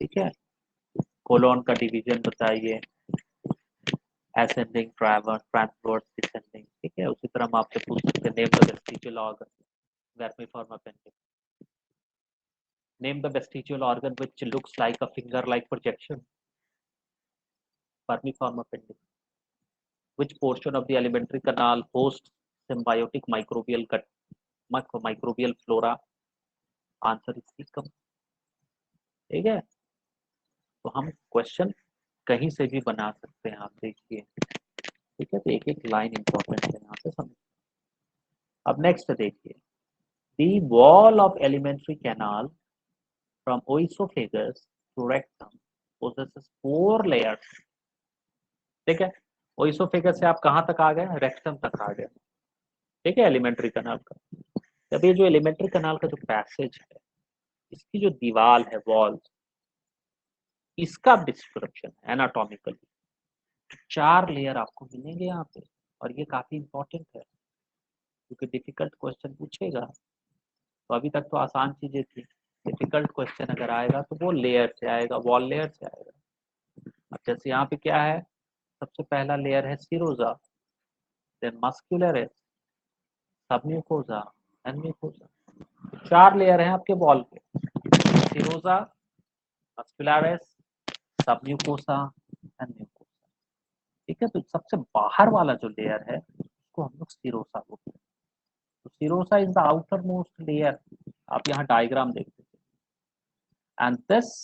ठीक है, कोलॉन का डिवीजन बताइए, ascending, transverse, descending। ठीक है, उसी तरह हम आपसे पूछ सकते हैं name the vestigial organ vermiform appendix, name the vestigial organ which looks like a finger like projection vermiform appendix, which portion of the alimentary canal hosts symbiotic microbial gut microbial flora, answer is cecum। ठीक है, तो हम question कहीं से भी बना सकते हैं, आप देखिए। ठीक है, तो एक एक लाइन इंपॉर्टेंट है यहाँ पे समझ। अब नेक्स्ट देखिए, the wall of alimentary canal from oesophagus to rectum possesses 4 layers। ठीक है, ओइसोफेगस से आप कहाँ तक आ गए, रेक्टम तक आ गए। ठीक है, एलिमेंट्री कनाल का। जब ये जो एलिमेंट्री कनाल का जो पैसेज है, इसकी जो दीवार है वॉल, इसका डिस्क्रिप्शन एनाटॉमिकली 4 लेयर आपको मिलेंगे यहाँ पे, और ये काफी इंपॉर्टेंट है क्योंकि डिफिकल्ट क्वेश्चन पूछेगा। तो अभी तक तो आसान चीजें थी, डिफिकल्ट क्वेश्चन अगर आएगा तो वो लेयर से आएगा, वॉल लेयर से आएगा। अब जैसे यहाँ पे क्या है, सबसे पहला लेयर है serosa, then muscularis, submucosa and mucosa. 4 layer हैं आपके वॉल के, serosa, muscularis, submucosa and mucosa. ठीक है, तो सबसे बाहर वाला जो लेयर है उसको हम लोग सीरोसा बोलते हैं। तो serosa is the outermost layer, आप यहाँ डायग्राम देख सकते हैं। And this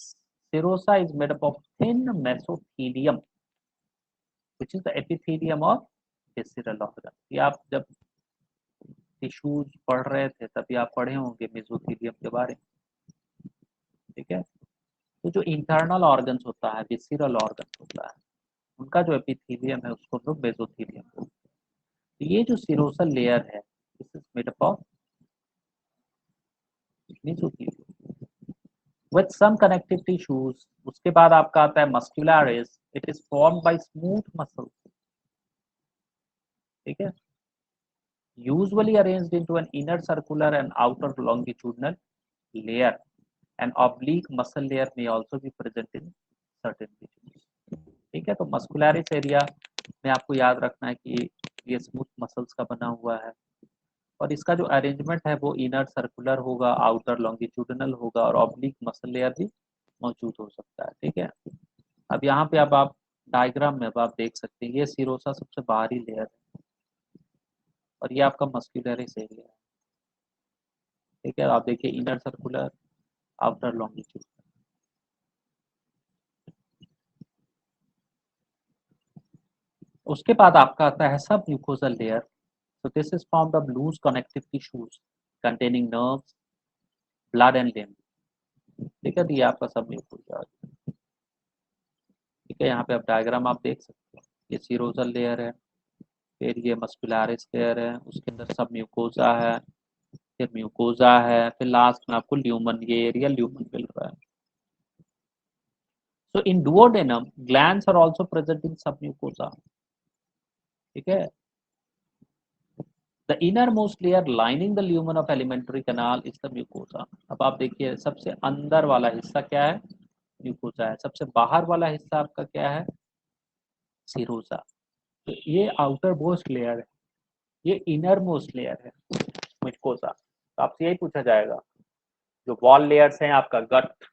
serosa is made up of thin mesothelium which is the epithelium of visceral organ. ये आप जब टिश्यूज पढ़ रहे थे तभी आप पढ़े होंगे मेसोथीलियम के बारे में। ठीक है, तो जो इंटरनल ऑर्गन्स होता है, विसरल ऑर्गन होता है, उनका जो एपिथेलियम है उसको हम लोग मेसोथीलियम बोलते हैं। तो ये जो सीरोसल लेयर है this is made up of mesothelium with some connective tissues. उसके बाद आपका आता है muscularis, it is formed by smooth muscles. ठीक है, usually arranged into an inner circular and outer longitudinal layer. An oblique muscle layer may also be present in certain tissues. ठीक है, तो मस्कुलरिस एरिया में आपको याद रखना है कि ये स्मूथ मसल्स का बना हुआ है और इसका जो अरेंजमेंट है वो इनर सर्कुलर होगा, आउटर लॉन्गिट्यूडिनल होगा और ऑब्लिक मसल लेयर भी मौजूद हो सकता है। ठीक है, अब यहाँ पे अब आप डायग्राम में अब आप देख सकते हैं ये सीरोसा सबसे बाहरी लेयर है और ये आपका मस्कुलरिस एरिया है। ठीक है, आप देखिए इनर सर्कुलर, आउटर लॉन्गिट्यूड। उसके बाद आपका आता है सब mucosal layer. So this is formed of loose connective tissues containing nerves, blood and lymph. ठीक है, तो ये आपका सब म्यूकोसा। ठीक है, यहाँ पे आप डायग्राम आप देख सकते हो, ये सीरोसल लेयर है, फिर ये मस्कुलरिस लेयर है, उसके अंदर सब म्यूकोसा है, फिर म्यूकोसा है, फिर लास्ट में आपको ल्यूमन, ये एरिया ल्यूमन मिल रहा है। So in duodenum, glands are also present in submucosa. ठीक है, the innermost layer lining the lumen of alimentary canal is the mucosa. अब आप देखिए सबसे अंदर वाला हिस्सा क्या है, म्यूकोसा है, सबसे बाहर वाला हिस्सा आपका क्या है, सीरोसा। तो ये आउटर मोस्ट लेयर है, ये इनर मोस्ट लेयर है म्यूकोसा। तो आपसे यही पूछा जाएगा, जो वॉल लेयर्स हैं आपका गट,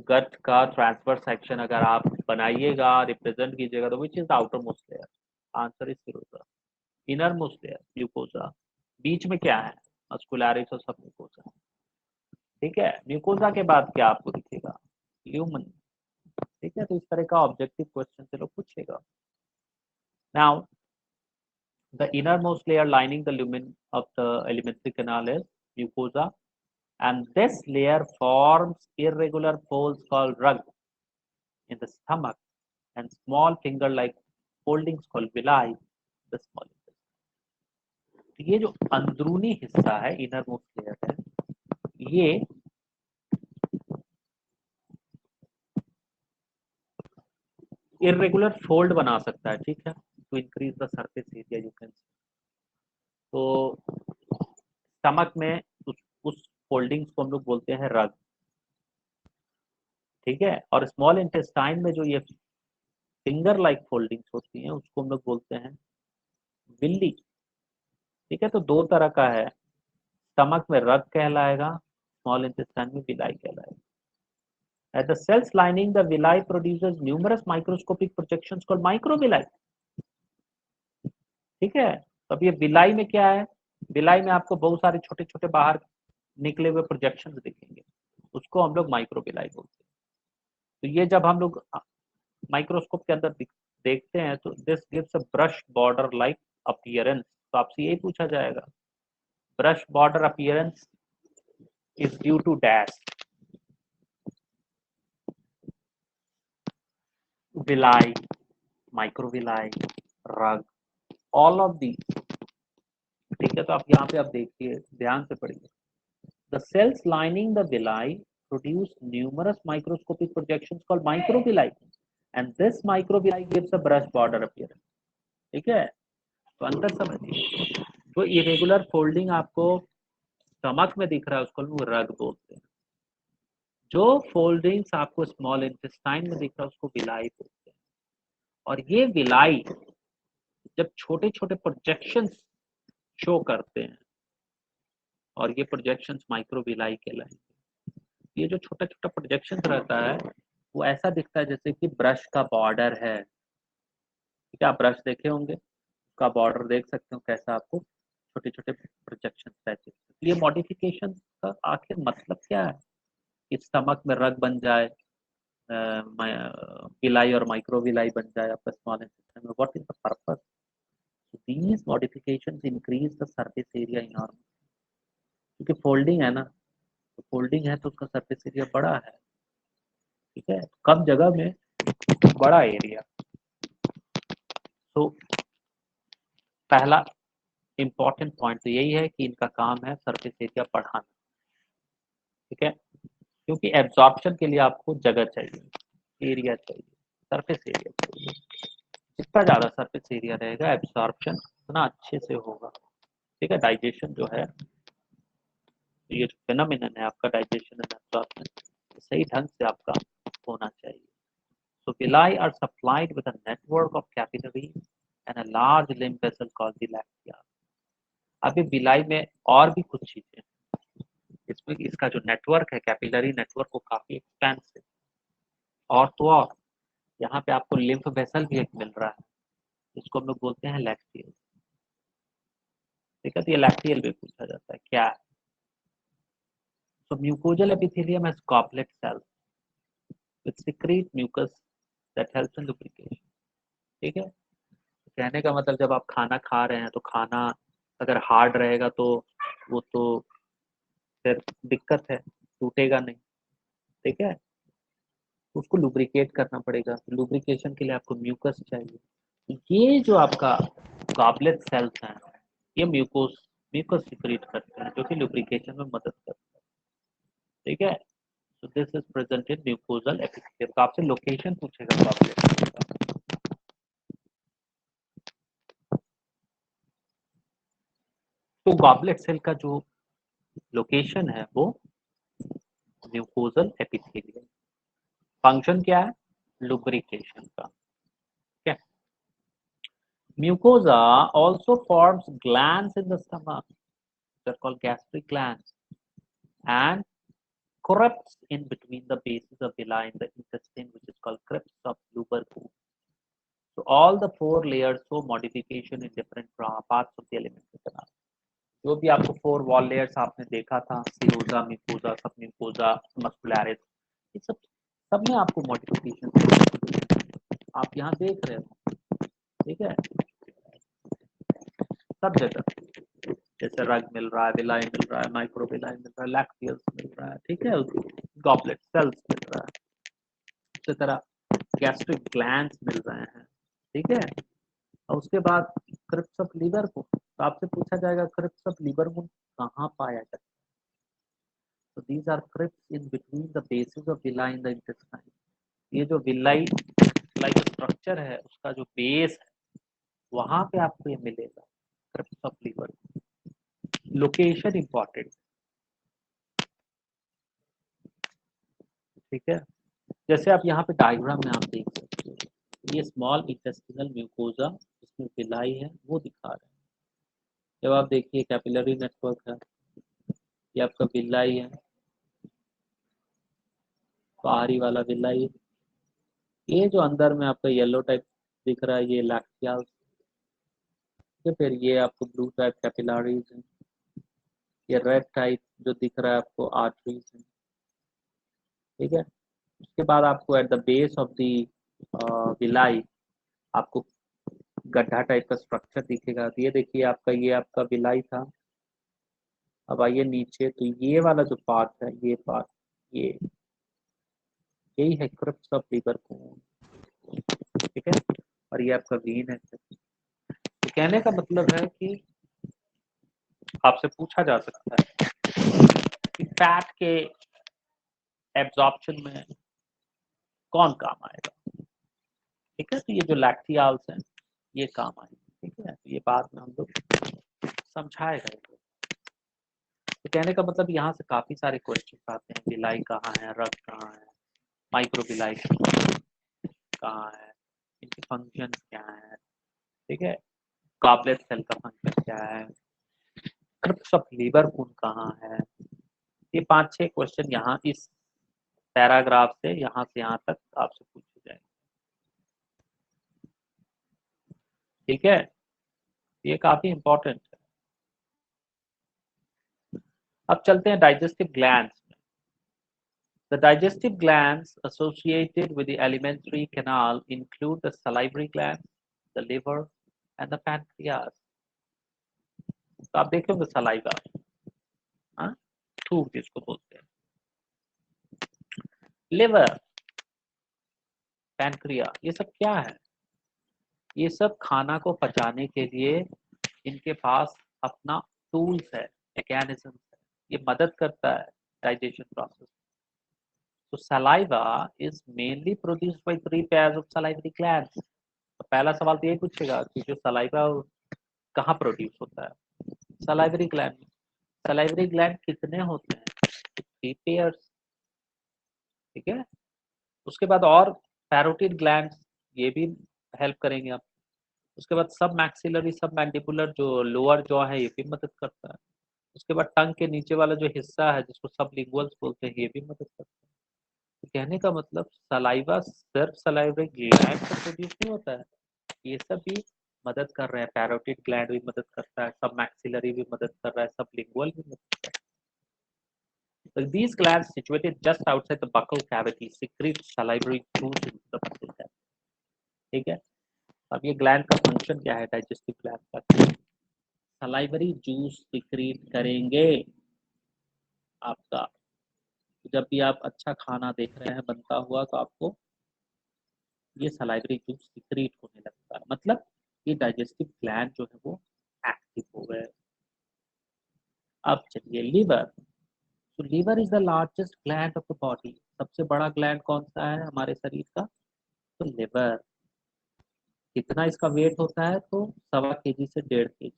गट का ट्रांसफर सेक्शन अगर आप बनाइएगा, रिप्रेजेंट कीजिएगा, तो which is the outermost layer, answer is serosa. Innermost layer mucosa, बीच में क्या है, मस्कुलरिस और सब म्यूकोसा। ठीक है, म्यूकोसा के बाद क्या आपको दिखेगा, ल्यूमन। ठीक है, तो इस तरह का ऑब्जेक्टिव क्वेश्चन से लोग पूछेगा। Now the innermost layer lining the lumen of the alimentary canal is mucosa, and this layer forms irregular folds called rug in the stomach and small finger like foldings called villi, the small intestine. ये जो अंदरूनी हिस्सा है, inner most layer है, ये irregular fold बना सकता है। ठीक है, to increase the surface area you can. तो स्टमक में उस फोल्डिंग्स को हम लोग बोलते हैं रग। ठीक है, और स्मॉल इंटेस्टाइन में जो ये फिंगर लाइक फोल्डिंग्स होती हैं उसको हम लोग बोलते हैं बिल्ली। ठीक है, तो दो तरह का है, स्टमक में रग कहलाएगा, स्मॉल इंटेस्टाइन में विलाई कहलाएगा। At the cells lining the villi produces numerous microscopic projections called microvilli. ठीक है, तो अब ये विलाई में क्या है, विलाई में आपको बहुत सारे छोटे छोटे बाहर निकले हुए प्रोजेक्शंस दिखेंगे, उसको हम लोग माइक्रोविलाई बोलते हैं। तो ये जब हम लोग माइक्रोस्कोप के अंदर देखते हैं तो this gives a brush border like appearance. तो आपसे यही पूछा जाएगा, brush border appearance is due to dash, villi, microvilli, rug, all of the. ठीक है, तो आप यहाँ पे आप देखिए, ध्यान से पढ़िए। The cells lining the villi produce numerous microscopic projections called microvilli, and this microvilli gives a brush border appearance. ठीक है, तो अंतर समझिए, तो इरेगुलर फोल्डिंग आपको स्टमक में दिख रहा है उसको लोग रग बोलते हैं। जो फोल्डिंग्स आपको स्मॉल इंटेस्टाइन में दिख रहा है उसको विलाई बोलते हैं। और ये विलाई जब छोटे छोटे प्रोजेक्शंस शो करते हैं, और ये प्रोजेक्शंस माइक्रोविलाई कहलाएंगे। ये जो छोटा छोटा प्रोजेक्शन रहता है वो ऐसा दिखता है जैसे कि ब्रश का बॉर्डर है। ठीक है, आप ब्रश देखे होंगे, उसका बॉर्डर देख सकते हो कैसा आपको छोटे छोटे प्रोजेक्शन रहते हैं। ये मॉडिफिकेशन का आखिर मतलब क्या है कि स्टमक में रग बन जाए, विलाई और माइक्रोविलाई बन जाए आपका स्मॉल इंटेस्टाइन में, what is the purpose? These modifications increase the surface area in arm, क्योंकि फोल्डिंग है ना, तो फोल्डिंग है तो उसका सरफेस एरिया बड़ा है। ठीक है, कम जगह में बड़ा एरिया। तो पहला इंपॉर्टेंट पॉइंट तो यही है कि इनका काम है सरफेस एरिया बढ़ाना। ठीक है, क्योंकि एब्जॉर्प्शन के लिए आपको जगह चाहिए, एरिया चाहिए, सरफेस एरिया चाहिए। जितना ज़्यादा सरफेस एरिया रहेगा एब्जॉर्प्शन उतना अच्छे से होगा। ठीक है, डाइजेशन जो है, ये जो फेनोमेनन है आपका डाइजेशन एंड एब्जॉर्प्शन, सही ढंग से आपका होना चाहिए। So villi are supplied with a network of capillaries and a large lymph vessel called the lactea. अभी विलाई में और भी कुछ चीजें, इसमें इसका जो नेटवर्क है कैपिलरी नेटवर्क वो काफी एक्सपेंसिव। और तो और यहाँ पे आपको लिम्फ वेसल भी एक मिल रहा है, इसको हम लोग बोलते हैं लैक्टियल। ठीक है, तो ये लैक्टियल भी पूछा जाता है क्या है। So mucosal epithelium has goblet cells which secrete mucus that helps in lubrication. ठीक है, कहने का मतलब जब आप खाना खा रहे हैं तो खाना अगर हार्ड रहेगा तो वो तो फिर दिक्कत है, टूटेगा नहीं। ठीक है, उसको लुब्रिकेट करना पड़ेगा, लुब्रिकेशन के लिए आपको म्यूकस चाहिए। ये जो आपका गॉबलेट सेल्स हैं ये म्यूकोस म्यूकस सिक्रीट करते हैं जो कि लुब्रिकेशन में मदद करते हैं। ठीक है, तो this is present in mucosal epithelium. तो आपसे लोकेशन पूछेगा गॉबलेट सेल का। तो गॉबलेट सेल का जो लोकेशन है वो म्यूकोजल एपिथेलियम। फंक्शन क्या है? लुब्रिकेशन का। ठीक है, mucosa also forms glands in the stomach, they're called gastric glands, and crypts in between the bases of villi in the intestine, which is called crypts of Lubercules. So all the four layers show modification in different parts of the alimentary canal. जो भी आपको four wall layers आपने देखा था, सीरोजा, mucosa, सब mucosa, muscularis, ये सब में आपको मॉडिफिकेशन आप यहाँ देख रहे हो। ठीक है, सब जगह जैसे रग मिल रहा है, विलाई मिल रहा है, माइक्रोविलाई मिल रहा है, लैक्टियल्स मिल रहा है। ठीक है, गॉबलेट सेल्स मिल रहा है, इसी तरह गैस्ट्रिक ग्लैंड्स मिल रहे हैं। ठीक है, और उसके बाद क्रिप्स ऑफ लीवर को, तो आपसे पूछा जाएगा क्रिप्स ऑफ लीवर को कहाँ पाया जाता है। तो these are crypts in between the bases of villi in the intestine. ये जो विलाई लाइक स्ट्रक्चर है उसका जो बेस है वहां पे आपको ये मिलेगा crypts of liver. Location important. ठीक है, जैसे आप यहाँ पे डायग्राम में आप देख सकते हो, ये स्मॉल इंटेस्टिनल म्यूकोजा जिसमें विलाई है वो दिखा रहे हैं। जब आप देखिए कैपिलरी नेटवर्क है, ये आपका विलाई है, बाहरी वाला विलाई। ये जो अंदर में आपका येलो टाइप दिख रहा है ये लैक्टिया। फिर ये आपको ब्लू टाइप कैपिलरीज है, ये रेड टाइप जो दिख रहा है आपको आर्टरीज है। ठीक है, उसके बाद आपको at the base of the villi आपको गड्ढा टाइप का स्ट्रक्चर दिखेगा। तो ये देखिए आपका, ये आपका विलाई था। अब आइए नीचे, तो ये वाला जो पार्ट है, ये पार्ट, ये यही है क्रिप्स ऑफ लीवर कोन। ठीक है, और ये आपका वीन है। तो कहने का मतलब है कि आपसे पूछा जा सकता है कि फैट के एब्जॉर्प्शन में कौन काम आएगा। ठीक है, तो ये जो लैक्टियाल्स हैं ये काम आएंगे। ठीक है, तो ये बात में हम लोग समझाएगा। तो कहने का मतलब यहाँ से काफी सारे क्वेश्चन आते हैं, बिलाई कहाँ है, रग कहाँ है, माइक्रोबिलाई कहाँ है, इनके फंक्शन क्या है, ठीक है, गॉबलेट सेल का फंक्शन क्या है, क्रिप्स ऑफ लीवर कौन कहाँ है। ये 5-6 क्वेश्चन यहाँ इस पैराग्राफ से यहाँ तक आपसे पूछे जाएंगे, ठीक है। ये काफी इंपॉर्टेंट है। अब चलते हैं डाइजेस्टिव ग्लैंड्स में। The digestive glands associated with the alimentary canal include the salivary glands, the liver, and the pancreas. तो आप देखे होंगे सलाइवा, हाँ, थूक जिसको बोलते हैं, लिवर, पैनक्रिया, ये सब क्या है? ये सब खाना को पचाने के लिए इनके पास अपना टूल्स है, मैकेनिज्म है, ये मदद करता है डाइजेशन प्रोसेस। तो saliva is mainly produced by 3 pairs of salivary glands। तो पहला सवाल तो यही पूछेगा कि जो सलाइवा कहाँ प्रोड्यूस होता है? Salivary gland. सलाइवरी ग्लैंड कितने होते हैं? 3 pairs, ठीक है। उसके बाद और पैरोटिड ग्लैंड, ये भी हेल्प करेंगे आप। उसके बाद सब मैक्सिलरी, सब मैंडिबुलर जो लोअर जॉ है, ये भी मदद करता है। उसके बाद टंग के नीचे वाला जो हिस्सा है जिसको सब लिंगुअल्स बोलते हैं, ये भी मदद करता है। तो कहने का मतलब सलाइवा सिर्फ सलाइवरी ग्लैंड से प्रोड्यूस नहीं होता है, ये सब भी मदद कर रहे हैं। पैरोटिड ग्लैंड भी मदद करता है, सब मैक्सिलरी भी मदद कर रहा है, सब लिंगुअल भी मदद कर रहा है। So these glands situated just outside the buccal cavity secrete salivary juice into the buccal cavity, ठीक है। अब ये ग्लैंड का फंक्शन क्या है, डाइजेस्टिव ग्लैंड का? सलाइवरी जूस सिक्रीट करेंगे आपका। जब भी आप अच्छा खाना देख रहे हैं बनता हुआ, तो आपको ये सलाइवरी जूस सिक्रीट होने लगता है, मतलब ये डाइजेस्टिव ग्लैंड जो है वो एक्टिव हो गए। अब चलिए लीवर। तो liver is the largest gland of the body. सबसे बड़ा ग्लैंड कौन सा है हमारे शरीर का? तो लिवर। कितना इसका वेट होता है? तो 1.25 से 1.5 kg,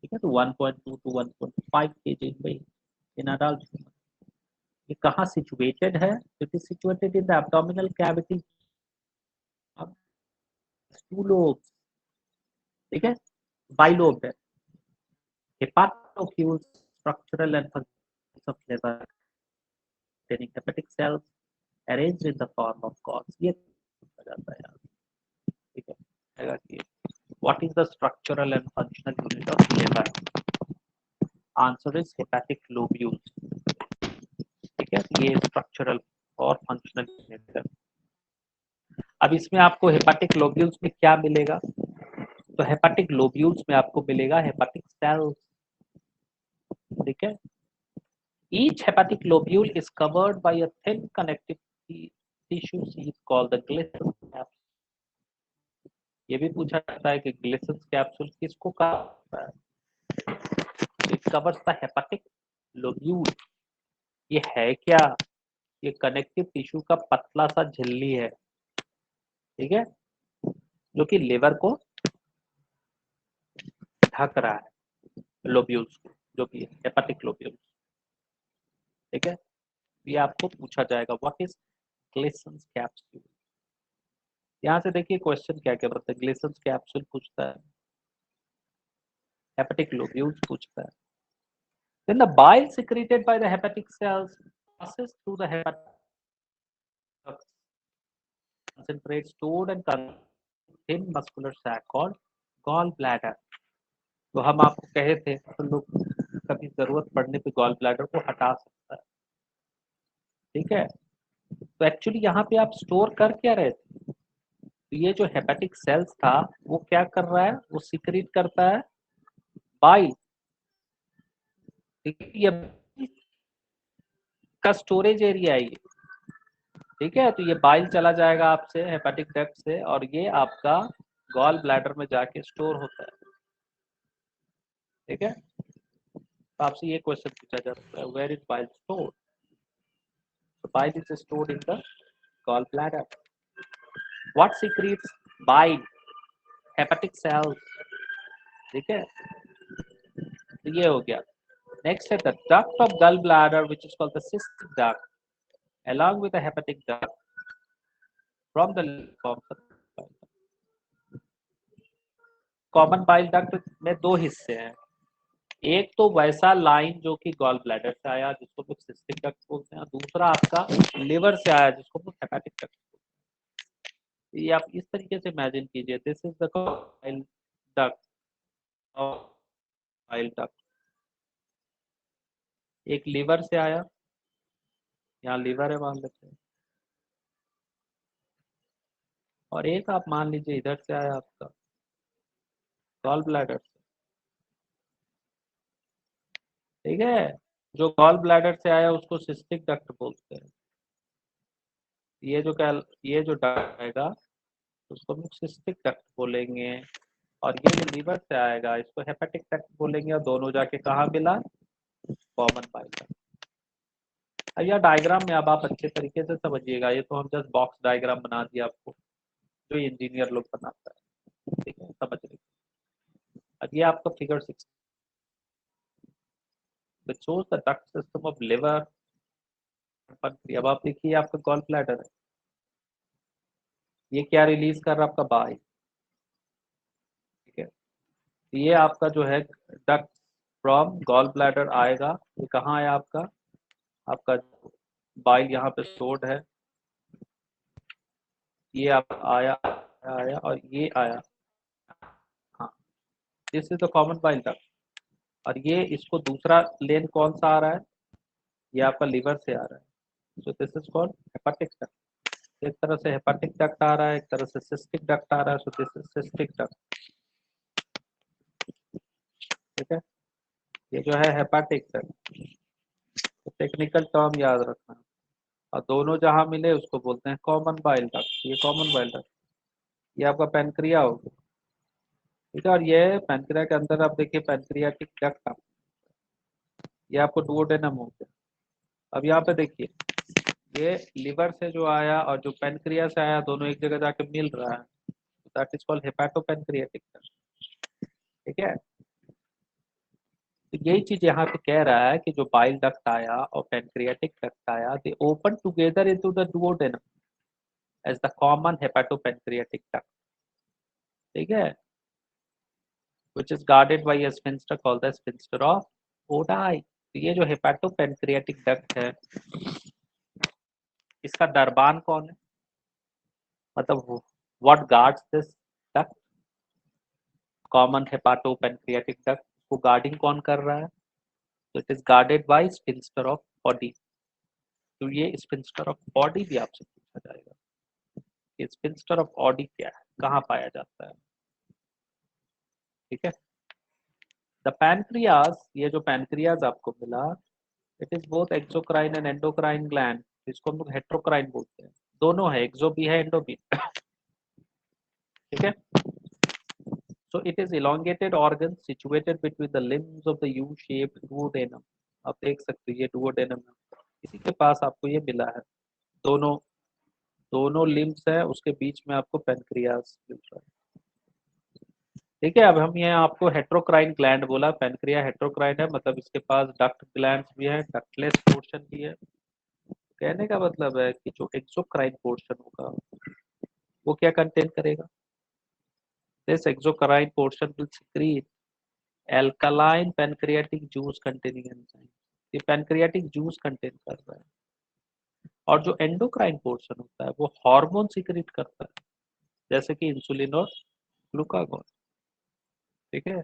ठीक है। तो 1.2 to 1.5 kg भाई इन अडल्ट। ये कहाँ सिचुएटेड है? It is situated in the abdominal cavity. अब टू लोब्स, ठीक है, बाइलोब है। Hepatic lobules structural and functions of liver containing hepatic cells arranged in the form of cords। ये पूछा जाता है यार, ठीक है कि what is the structural and functional unit of liver? Answer is hepatic lobules, ठीक है। ये स्ट्रक्चरल और फंक्शनल यूनिट है। अब इसमें आपको हेपाटिक लोब्यूल्स में क्या मिलेगा? तो हेपाटिक लोब्यूल्स में आपको मिलेगा हेपाटिक सेल्स, ठीक है। Each hepatic lobule is covered by a thin connective tissue sheath called the Glisson capsule। ये भी पूछा जाता है कि ग्लिसन कैप्सूल किसको कहा है? It covers the hepatic lobule। ये है क्या? ये कनेक्टिव टिश्यू का पतला सा झिल्ली है, ठीक है, जो कि लिवर को ढक रहा है, लोब्यूल्स को, जो कि हेपाटिक लोब्यूल्स, ठीक है। ये आपको पूछा जाएगा व्हाट इज ग्लिसन कैप्सूल। यहाँ से देखिए क्वेश्चन क्या क्या बताता है। ग्लिसन कैप्सूल पूछता है, हेपेटिक लोब्यूल्स पूछता है। Then the bile secreted by the hepatic cells passes through the hepatic ducts, concentrates stored and thin muscular sac called gallbladder। तो हम आपको कहे थे तो लोग कभी जरूरत पड़ने पे गॉल ब्लैडर को हटा सकता है, ठीक है। तो एक्चुअली यहाँ पे आप स्टोर कर क्या रहे थे? तो ये जो हेपेटिक सेल्स था वो क्या कर रहा है? वो सिक्रीट करता है बाइल, ठीक है। ये का स्टोरेज एरिया है ये, ठीक है। तो ये बाइल चला जाएगा आपसे हेपेटिक डक्ट से और ये आपका गॉल ब्लैडर में जाके स्टोर होता है, ठीक है। तो आपसे ये क्वेश्चन पूछा जाता है वेयर इज बाइल स्टोर्ड? तो bile is stored in the gall bladder. What secretes bile? Hepatic cells, ठीक है। तो ये हो गया। Next है the duct of gallbladder, which is called the cystic duct, along with the hepatic duct from the common bile duct में दो हिस्से हैं। एक तो वैसा लाइन जो कि गॉल ब्लैडर से आया जिसको लोग सिस्टिक डक्ट बोलते हैं, दूसरा आपका लिवर से आया जिसको लोग हेपेटिक डक्ट बोलते हैं। ये आप इस तरीके से इमेजिन कीजिए, this is the bile duct, bile duct एक लीवर से आया, यहाँ लीवर है मान लेते हैं, और एक आप मान लीजिए इधर से आया आपका गॉल ब्लैडर से। ठीक है, जो गॉल ब्लैडर से आया उसको सिस्टिक डक्ट बोलते हैं। ये जो डक्ट आएगा उसको हम सिस्टिक डक्ट बोलेंगे, और ये जो लीवर से आएगा इसको हेपेटिक डक्ट बोलेंगे, और दोनों जाके कहाँ मिला, कॉमन बाइल डक्ट। यह डायग्राम में अब आप अच्छे तरीके से समझिएगा, ये तो हम जस्ट बॉक्स डायग्राम बना दिया आपको, जो इंजीनियर लोग बनाता है। ठीक है, समझ लीजिए। अब ये आपका figure 6 shows the duct system of liver। अब आप देखिए आपका गॉल ब्लैडर है, ये क्या रिलीज कर रहा है, आपका बाइल। ठीक है, ये आपका जो है डक्ट फ्रॉम गॉल ब्लैडर आएगा, ये कहाँ आया आपका, आपका बाइल यहाँ पे स्टोर्ड है, ये आप आया आया और ये आया। हाँ, this is the common bile duct, और ये इसको दूसरा लेन कौन सा आ रहा है, ये आपका लिवर से आ रहा है, so this is called hepatic duct. एक तरह से हेपाटिक डक्ट आ रहा है, एक तरह से सिस्टिक डक्ट आ रहा है, so this is cystic duct. ठीक है, ये जो है हेपाटिक डक्ट, तो टेक्निकल टर्म याद रखना, और दोनों जहां मिले उसको बोलते हैं कॉमन बाइल डक्ट। ये कॉमन बाइल डक्ट, ये आपका पैनक्रिया हो गया। ठीक है, और ये पैनक्रिया के अंदर आप देखिए पैनक्रियाटिक डक्ट, ये आपको डुओडेनम हो गया। अब यहाँ पे देखिए, ये लिवर से जो आया और जो पैनक्रिया से आया दोनों एक जगह जाके मिल रहा है, दैट इज कॉल्ड हेपाटोपैनक्रियाटिक डक्ट। ठीक है, तो यही चीज यहाँ पे कह रहा है कि जो बाइल डक्ट आया और पैनक्रियाटिक डक्ट आया, they open together into the duodenum as the common hepatopancreatic duct. ठीक है, which is guarded by a sphincter called the sphincter of Oddi। तो ये जो हेपाटोपैनक्रियाटिक डक्ट है, इसका दरबान कौन है, मतलब what guards this duct, common hepatopancreatic duct को गार्डिंग कौन कर रहा है, तो it is guarded by sphincter of Boyden. तो ये स्पिंस्टर ऑफ बॉडी भी आपसे पूछा जाएगा कि स्पिंस्टर ऑफ बॉडी क्या है, कहाँ पाया जाता है। ठीक है, द पैनक्रियाज, ये जो पैनक्रियाज आपको मिला, it is both exocrine and endocrine gland, इसको हम लोग हेट्रोक्राइन बोलते हैं, दोनों है, एक्सो भी है एंडो भी। ठीक है, so it is elongated organ situated between the limbs of the U-shaped duodenum। आप देख सकते हैं ये duodenum है, इसी के पास आपको ये मिला है, दोनों दोनों लिम्स है, उसके बीच में आपको पेनक्रियास मिल रहा है। ठीक है, अब हम ये आपको हेट्रोक्राइन ग्लैंड बोला, पेनक्रिया हेट्रोक्राइन है, मतलब इसके पास डक्ट ग्लैंड्स भी है, डक्टलेस पोर्शन भी है। कहने का मतलब है कि जो एक्सोक्राइन पोर्शन होगा वो क्या कंटेन करेगा, this exocrine portion will secrete alkaline pancreatic juice containing enzyme। ये पैनक्रियाटिक जूस कंटेन कर रहा है, और जो एंडोक्राइन पोर्शन होता है वो हार्मोन सीक्रेट करता है, जैसे कि इंसुलिन और ग्लूकागॉन। ठीक है,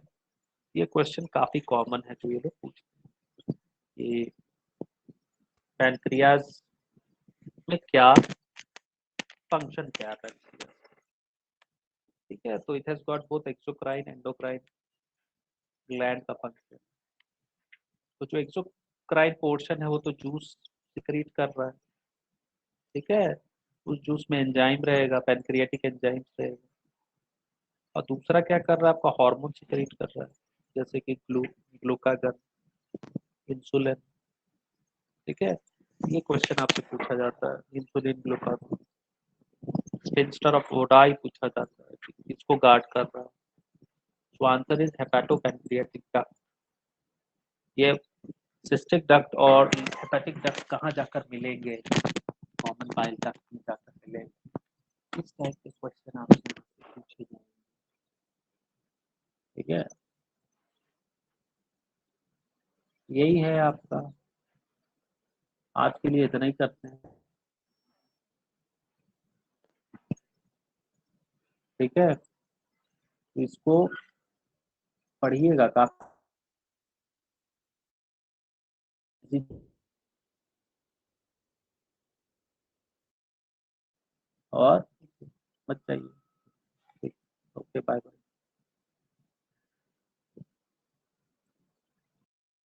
ये क्वेश्चन काफी कॉमन है जो ये लोग पूछते हैं कि पैनक्रियाज में क्या फंक्शन क्या है। ठीक है, तो it has got both exocrine endocrine gland का फंक्शन। तो जो एक्सोक्राइन पोर्शन है वो तो जूस सिक्रीट कर रहा है। ठीक है, उस जूस में एंजाइम रहेगा, पैनक्रियाटिक एंजाइम रहेगा, और दूसरा क्या कर रहा है, आपका हार्मोन सिक्रीट कर रहा है, जैसे कि ग्लूकागन, इंसुलिन। ठीक है, ये क्वेश्चन आपसे पूछा जाता है, insulin glucagon, sphincter of Oddi पूछा जाता है कि किसको गार्ड कर रहा है, तो आंसर इज हेपाटोपैनक्रियाटिक डक्ट। ये सिस्टिक डक्ट और हेपेटिक डक्ट कहाँ जाकर मिलेंगे? कॉमन बाइल डक्ट में जाकर मिलेंगे। इस टाइप के क्वेश्चन आपसे पूछे जाएंगे। ठीक है, यही है आपका। आज के लिए इतना ही करते हैं। ठीक है, इसको पढ़िएगा काफी और मत चाहिए। ठीक, ओके, बाय बाय।